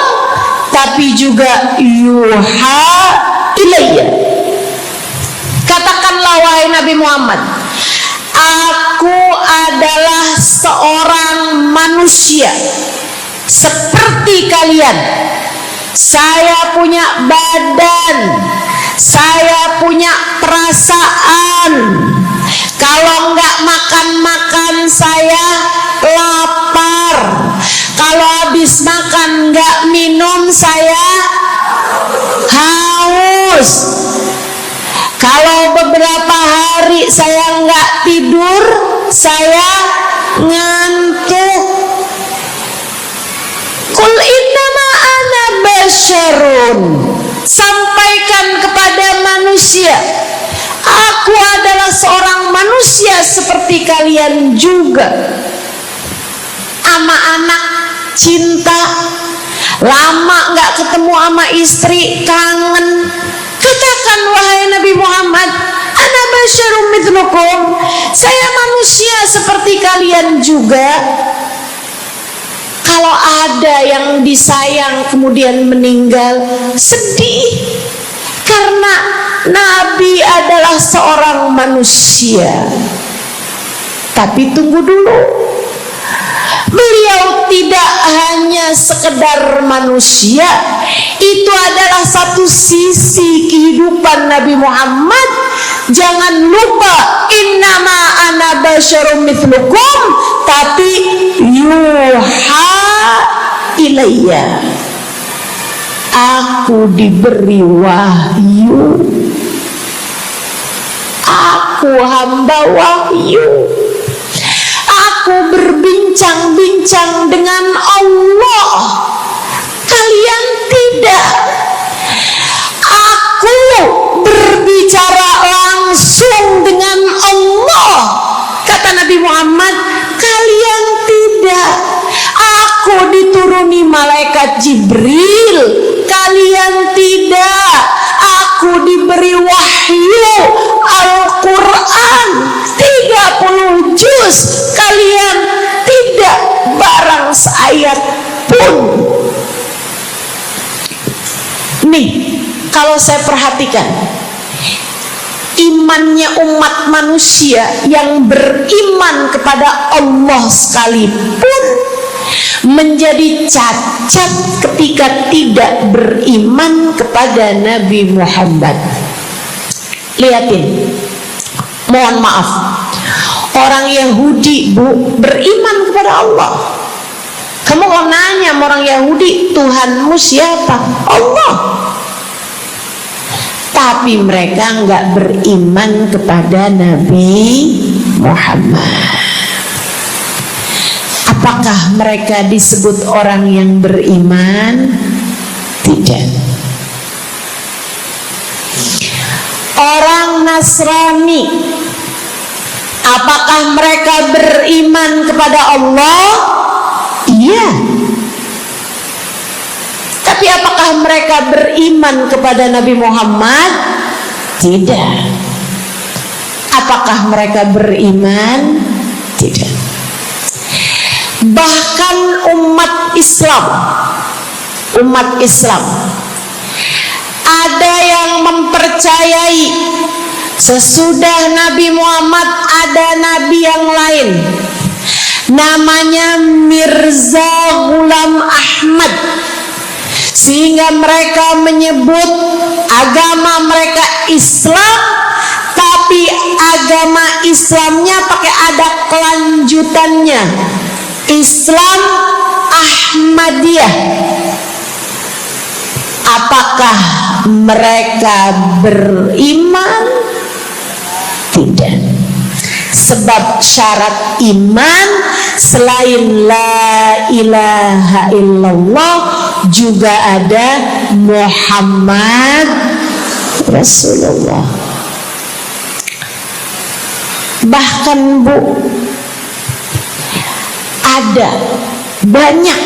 tapi juga yuha ilayya. Katakanlah wahai Nabi Muhammad, aku adalah seorang manusia seperti kalian. Saya punya badan, saya punya perasaan. Kalau nggak makan saya lapar. Kalau habis makan nggak minum saya haus. Kalau beberapa hari saya nggak tidur, saya ngantuk. Qul innama ana basyarun. Sampaikan kepada manusia, aku adalah seorang manusia seperti kalian juga. Sama anak cinta, lama nggak ketemu sama istri, kangen. Katakan wahai Nabi Muhammad, ana basyarum mithlukum, saya manusia seperti kalian juga. Kalau ada yang disayang kemudian meninggal, sedih, karena Nabi adalah seorang manusia. Tapi tunggu dulu, Beliau tidak hanya sekedar manusia, itu adalah satu sisi kehidupan Nabi Muhammad. Jangan lupa, innama ana basyarum mithlukum, tapi yuha ilayya, aku diberi wahyu, aku hamba wahyu, aku berbincang-bincang dengan Allah, kalian tidak. Aku berbicara langsung dengan Allah, kata Nabi Muhammad, kalian tidak. Aku dituruni malaikat Jibril, kalian tidak. Aku diberi wahyu Al-Quran 30 juz, kalian tidak barang seayat pun. Nih, kalau saya perhatikan, imannya umat manusia yang beriman kepada Allah sekalipun menjadi cacat ketika tidak beriman kepada Nabi Muhammad. Lihatin, mohon maaf, orang Yahudi beriman kepada Allah. Kamu kalau nanya sama orang Yahudi, Tuhanmu siapa? Allah. Tapi mereka nggak beriman kepada Nabi Muhammad. Apakah mereka disebut orang yang beriman? Tidak. Orang Nasrani, apakah mereka beriman kepada Allah? Iya. Tapi apakah mereka beriman kepada Nabi Muhammad? Tidak. Apakah mereka beriman? Tidak. Bahkan umat Islam ada yang mempercayai sesudah Nabi Muhammad ada nabi yang lain, namanya Mirza Ghulam Ahmad, sehingga mereka menyebut agama mereka Islam, tapi agama Islamnya pakai ada kelanjutannya, Islam Ahmadiyah. Apakah mereka beriman? Tidak. Sebab syarat iman selain la ilaha illallah juga ada Muhammad Rasulullah. Bahkan Bu, ada banyak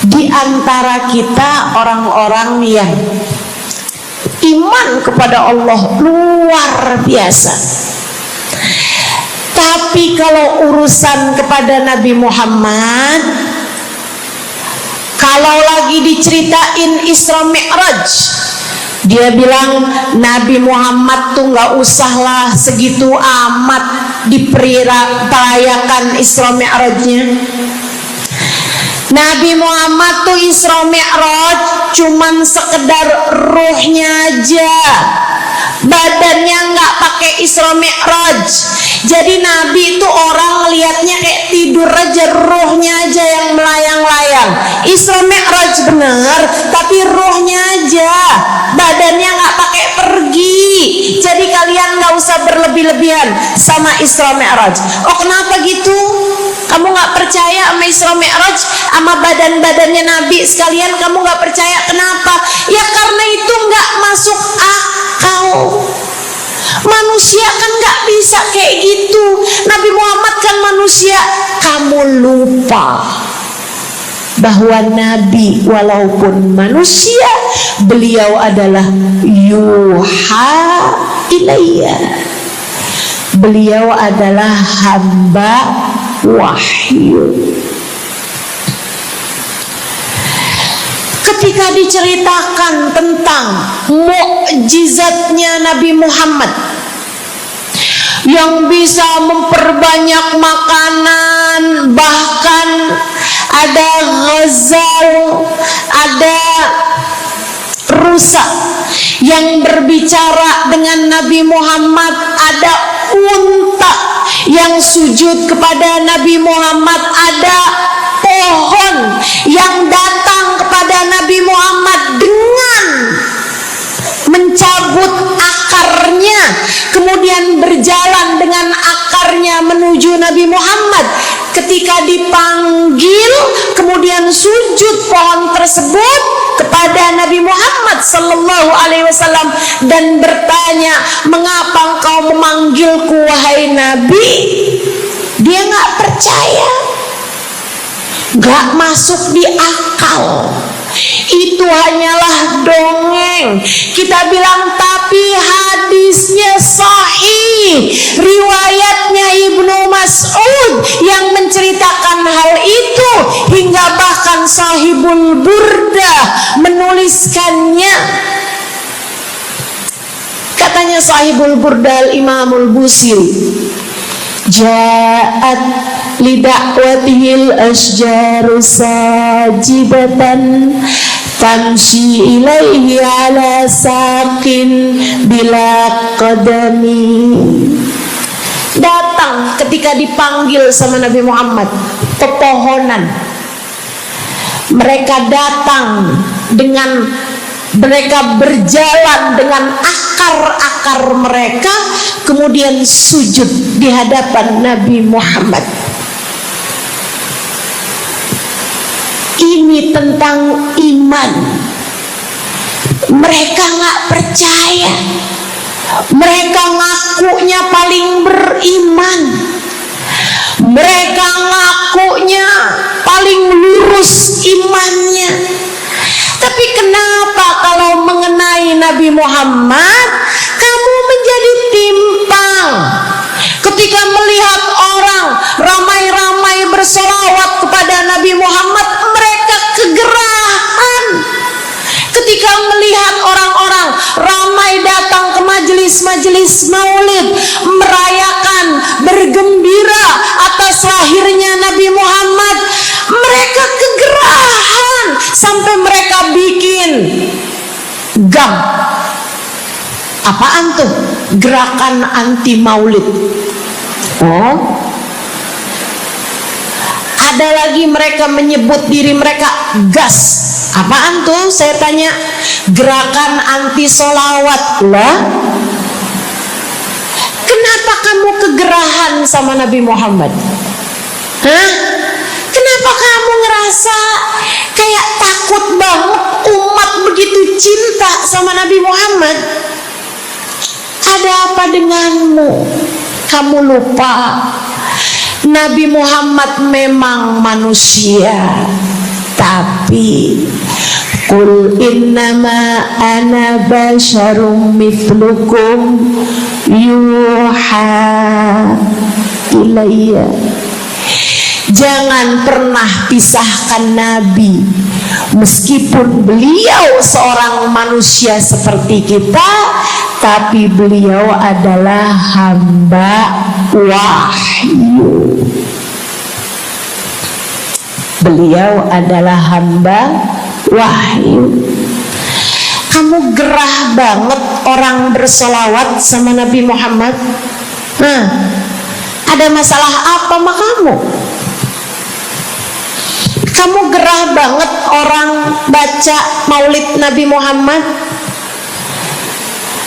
di antara kita orang-orang yang iman kepada Allah luar biasa, tapi kalau urusan kepada Nabi Muhammad, kalau lagi diceritain Isra Mi'raj, dia bilang Nabi Muhammad tuh nggak usahlah segitu amat diperayakan Isra Mi'rajnya. Nabi Muhammad tuh Isra Mi'raj cuman sekedar ruhnya aja, badannya nggak pakai Isra Mi'raj. Jadi Nabi itu orang lihatnya kayak tidur aja, ruhnya aja yang melayang-layang. Isra Mi'raj bener, tapi ruhnya aja, badannya nggak pakai pergi. Jadi kalian nggak usah berlebih-lebihan sama Isra Mi'raj. Oh kenapa gitu? Kamu nggak percaya sama Isra Mi'raj, sama badan-badannya Nabi sekalian? Kamu nggak percaya, kenapa? Ya karena itu nggak masuk akal. Manusia kan nggak bisa kayak gitu. Nabi Muhammad kan manusia. Kamu lupa bahwa Nabi walaupun manusia, beliau adalah yuha ilayya, beliau adalah hamba wahyu. Ketika diceritakan tentang mukjizatnya Nabi Muhammad, yang bisa memperbanyak makanan, bahkan ada ghazal, ada rusa yang berbicara dengan Nabi Muhammad, ada unta yang sujud kepada Nabi Muhammad, ada pohon yang datang kepada Nabi Muhammad dengan mencabut akarnya, kemudian berjalan dengan akarnya menuju Nabi Muhammad. Ketika dipanggil, kemudian sujud pohon tersebut kepada Nabi Muhammad sallallahu alaihi wasallam dan bertanya, "Mengapa engkau memanggilku wahai Nabi?" Dia nggak percaya, nggak masuk di akal. Itu hanyalah dongeng. Kita bilang tapi hadisnya sahih, riwayatnya Ibnu Mas'ud yang menceritakan hal itu, hingga bahkan Sahibul Burda menuliskannya. Katanya Sahibul Burda Al-Imamul Busiri, ja'at lidakwatihil asjaru sajibatan tamshi ilaihi ala saqin bila qadami. Datang ketika dipanggil sama Nabi Muhammad pepohonan, mereka datang dengan, mereka berjalan dengan akar-akar mereka, kemudian sujud di hadapan Nabi Muhammad. Ini tentang iman. Mereka nggak percaya, mereka ngakunya paling beriman, mereka ngakunya paling lurus imannya. Tapi kenapa kalau mengenai Nabi Muhammad kamu menjadi timpang? Ketika melihat orang ramai-ramai bersolawat kepada Nabi Muhammad, mereka kegerahan. Ketika melihat orang-orang ramai datang ke majelis-majelis maulid, merayakan, bergembira atas lahirnya Nabi Muhammad, mereka kegerahan sampai mereka bikin GAM. Apaan tuh? Gerakan anti maulid. Oh, ada lagi mereka menyebut diri mereka GAS. Apaan tuh? Saya tanya. Gerakan anti solawat lah. Kenapa kamu kegerahan sama Nabi Muhammad? Hah? Kenapa kamu ngerasa kayak takut banget umat begitu cinta sama Nabi Muhammad? Ada apa denganmu? Kamu lupa Nabi Muhammad memang manusia, tapi qul innama ana basyarum mithlukum yuha ilayya. Jangan pernah pisahkan Nabi, meskipun beliau seorang manusia seperti kita, tapi beliau adalah hamba wahyu. Beliau adalah hamba wahyu. Kamu gerah banget orang bersolawat sama Nabi Muhammad. Ada masalah apa sama kamu? Kamu gerah banget orang baca maulid Nabi Muhammad.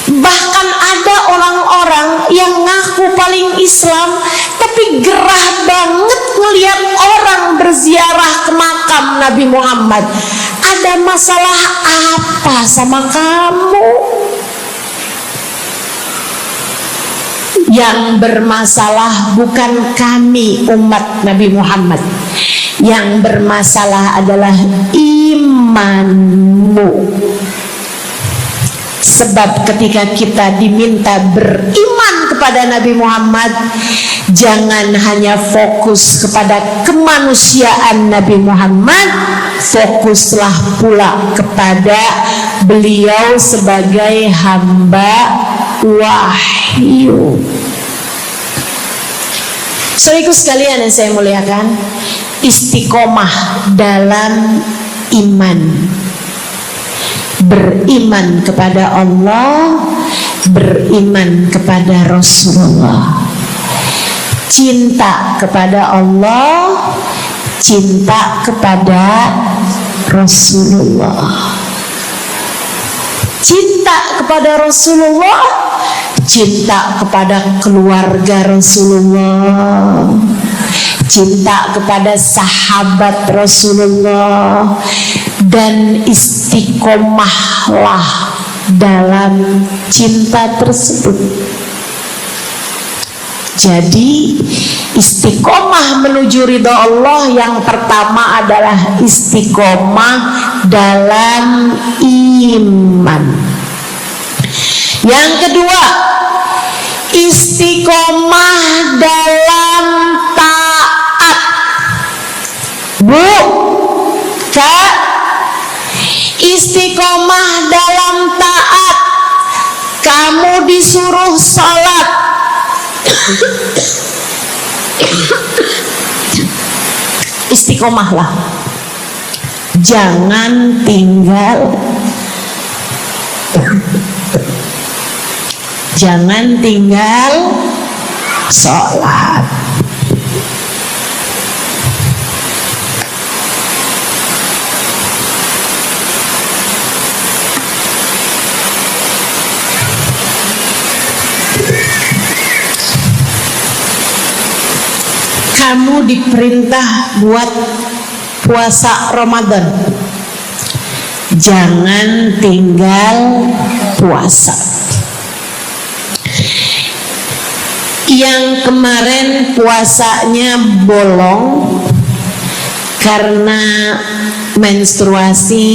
Bahkan ada orang-orang yang ngaku paling Islam, tapi gerah banget ngelihat orang berziarah ke makam Nabi Muhammad. Ada masalah apa sama kamu? Yang bermasalah bukan kami umat Nabi Muhammad. Yang bermasalah adalah imanmu. Sebab ketika kita diminta beriman kepada Nabi Muhammad, jangan hanya fokus kepada kemanusiaan Nabi Muhammad, fokuslah pula kepada beliau sebagai hamba wahyu. Saudaraku sekalian yang saya muliakan, istiqomah dalam iman, beriman kepada Allah, beriman kepada Rasulullah, cinta kepada Allah, cinta kepada Rasulullah, cinta kepada Rasulullah, cinta kepada keluarga Rasulullah, cinta kepada sahabat Rasulullah, dan istiqomahlah dalam cinta tersebut. Jadi istiqomah menuju ridha Allah yang pertama adalah istiqomah dalam iman. Yang kedua, istiqomah dalam taat. Bu, Kak, istiqomah dalam taat. Kamu disuruh sholat, istiqomahlah, jangan tinggal sholat. Kamu diperintah buat puasa Ramadan, jangan tinggal puasa. Yang kemarin puasanya bolong karena menstruasi,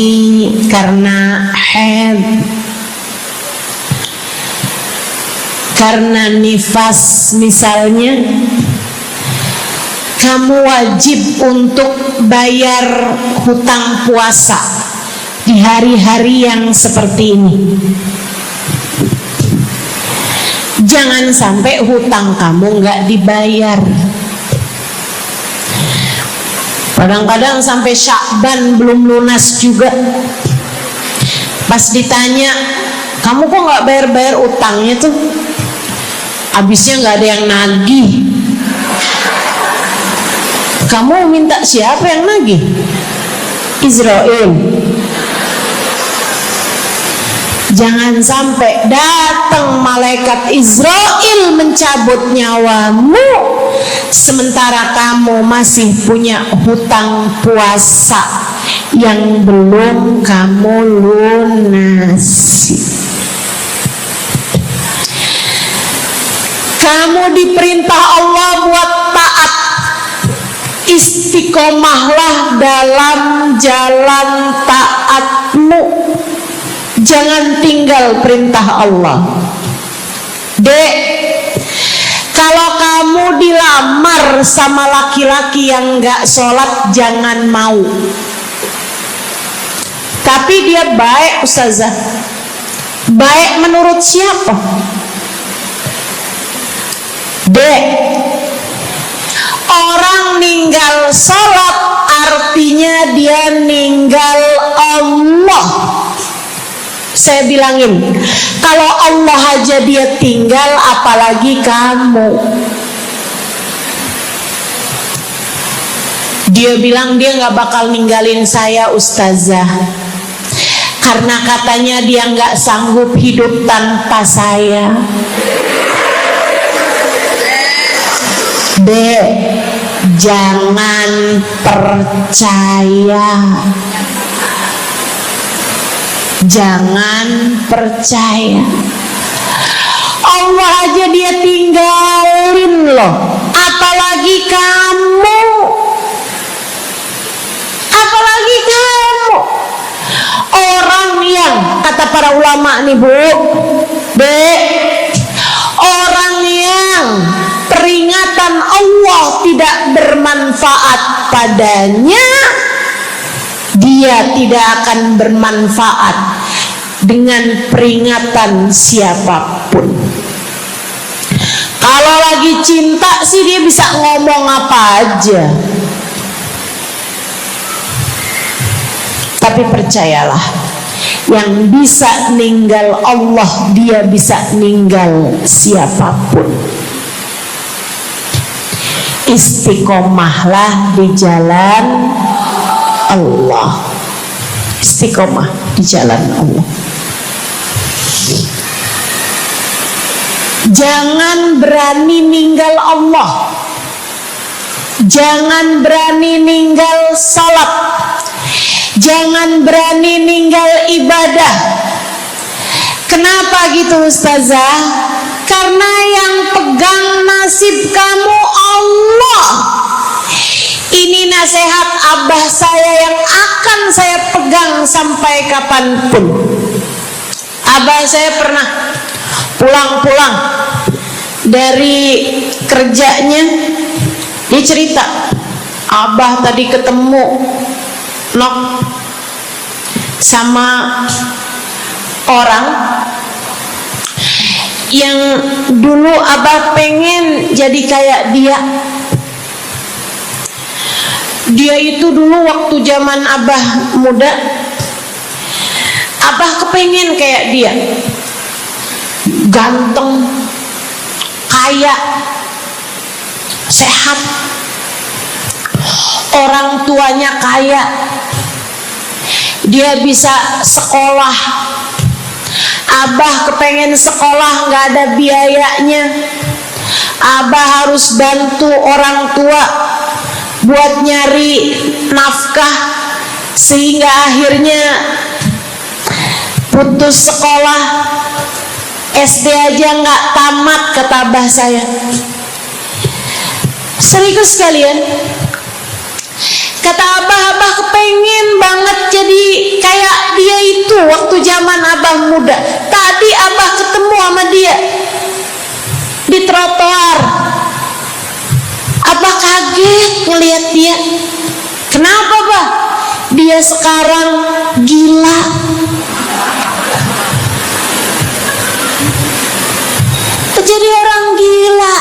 karena haid, karena nifas misalnya, kamu wajib untuk bayar hutang puasa di hari-hari yang seperti ini. Jangan sampai hutang kamu nggak dibayar. Kadang-kadang sampai Syakban belum lunas juga. Pas ditanya, kamu kok nggak bayar-bayar utangnya tuh? Habisnya nggak ada yang nagih. Kamu minta siapa yang nagih? Israel. Jangan sampai datang malaikat Israel mencabut nyawamu sementara kamu masih punya hutang puasa yang belum kamu lunasi. Kamu diperintah Allah buat taat. Istiqomahlah dalam jalan taatmu. Jangan tinggal perintah Allah. Dek, kalau kamu dilamar sama laki-laki yang gak sholat, jangan mau. Tapi dia baik, Ustazah. Baik menurut siapa? Dek, orang ninggal sholat artinya dia ninggal Allah. Saya bilangin, kalau Allah aja dia tinggal, apalagi kamu. Dia bilang dia gak bakal ninggalin saya, Ustazah, karena katanya dia gak sanggup hidup tanpa saya. Dek, jangan percaya. Jangan percaya. Allah aja dia tinggalin loh, apalagi kamu. Apalagi kamu. Orang yang, kata para ulama nih Bu, Dek, orang yang peringatan Allah tidak bermanfaat padanya, dia tidak akan bermanfaat dengan peringatan siapapun. Kalau lagi cinta sih dia bisa ngomong apa aja. Tapi percayalah, yang bisa ninggal Allah, dia bisa ninggal siapapun. Istiqomahlah di jalan Allah. Istiqomah di jalan Allah. Jangan berani ninggal Allah. Jangan berani ninggal salat. Jangan berani ninggal ibadah. Kenapa gitu Ustazah? Karena yang pegang nasib kamu Allah. Ini nasihat abah saya yang akan saya pegang sampai kapanpun. Abah saya pernah pulang-pulang dari kerjanya, dia cerita, abah tadi ketemu sama orang yang dulu abah pengen jadi kayak dia. Dia itu dulu waktu zaman abah muda, abah kepengen kayak dia, ganteng, kaya, sehat, orang tuanya kaya, dia bisa sekolah. Abah kepengen sekolah, nggak ada biayanya. Abah harus bantu orang tua buat nyari nafkah, sehingga akhirnya putus sekolah. SD aja nggak tamat, kata abah saya. Serius kalian? Kata abah kepengen banget jadi kayak dia itu waktu zaman abah muda. Tadi abah ketemu sama dia di trotoar. Abah kaget ngelihat dia. Kenapa, Bah? Dia sekarang gila. Jadi orang gila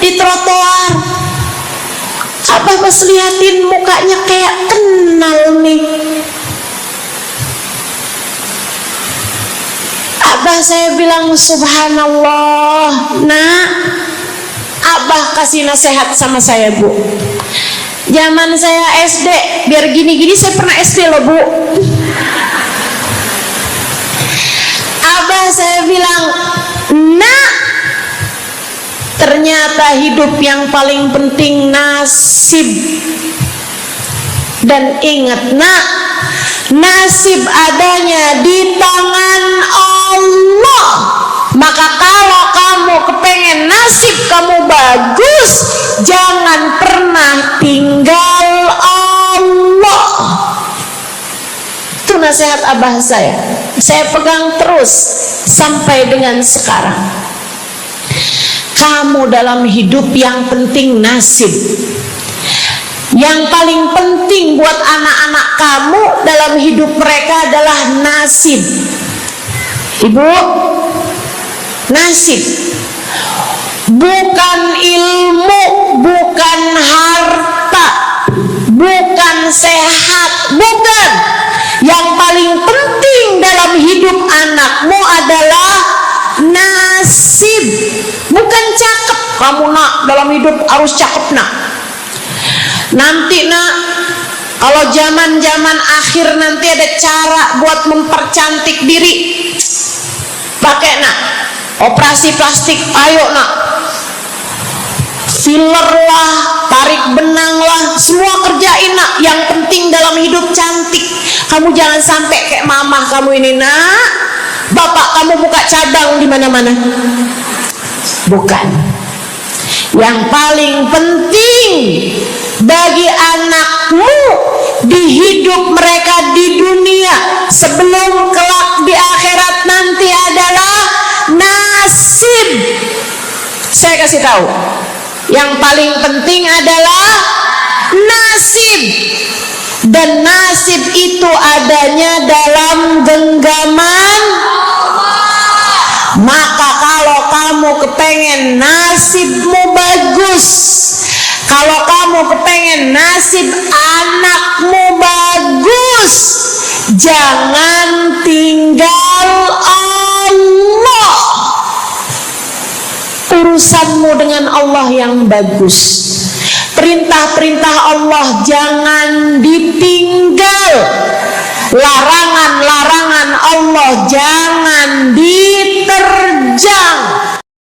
di trotoar. Abah pas liatin mukanya kayak kenal nih. Abah saya bilang subhanallah. Nah, abah kasih nasihat sama saya, Bu. Zaman saya SD, biar gini-gini saya pernah SD loh, Bu. Abah saya bilang, nah, ternyata hidup yang paling penting nasib. Dan ingat nak, nasib adanya di tangan Allah. Maka kalau kamu kepengen nasib kamu bagus, jangan pernah tinggal Allah. Itu nasihat abah saya pegang terus sampai dengan sekarang. Kamu dalam hidup yang penting nasib. Yang paling penting buat anak-anak kamu dalam hidup mereka adalah nasib. Ibu, nasib. Bukan ilmu, bukan harta, bukan sehat, bukan. Yang paling penting dalam hidup anakmu adalah nasib. Bukan cakep. Kamu nak dalam hidup harus cakep nak. Nanti nak, kalau zaman akhir nanti ada cara buat mempercantik diri. Pakai nak operasi plastik, ayo nak. Filler lah, tarik benang lah, semua kerjain nak. Yang penting dalam hidup cantik. Kamu jangan sampai kayak mamah kamu ini nak. Bapak kamu buka cabang di mana-mana. Bukan. Yang paling penting bagi anakmu di hidup mereka di dunia sebelum kelak di akhirat nanti adalah nasib. Saya kasih tahu, yang paling penting adalah nasib. Dan nasib itu adanya dalam genggaman. Maka kalau kamu kepengen nasibmu bagus, kalau kamu kepengen nasib anakmu bagus, jangan tinggal Allah. Urusanmu dengan Allah yang bagus, perintah-perintah Allah jangan ditinggal, larangan-larangan Allah jangan diterjang.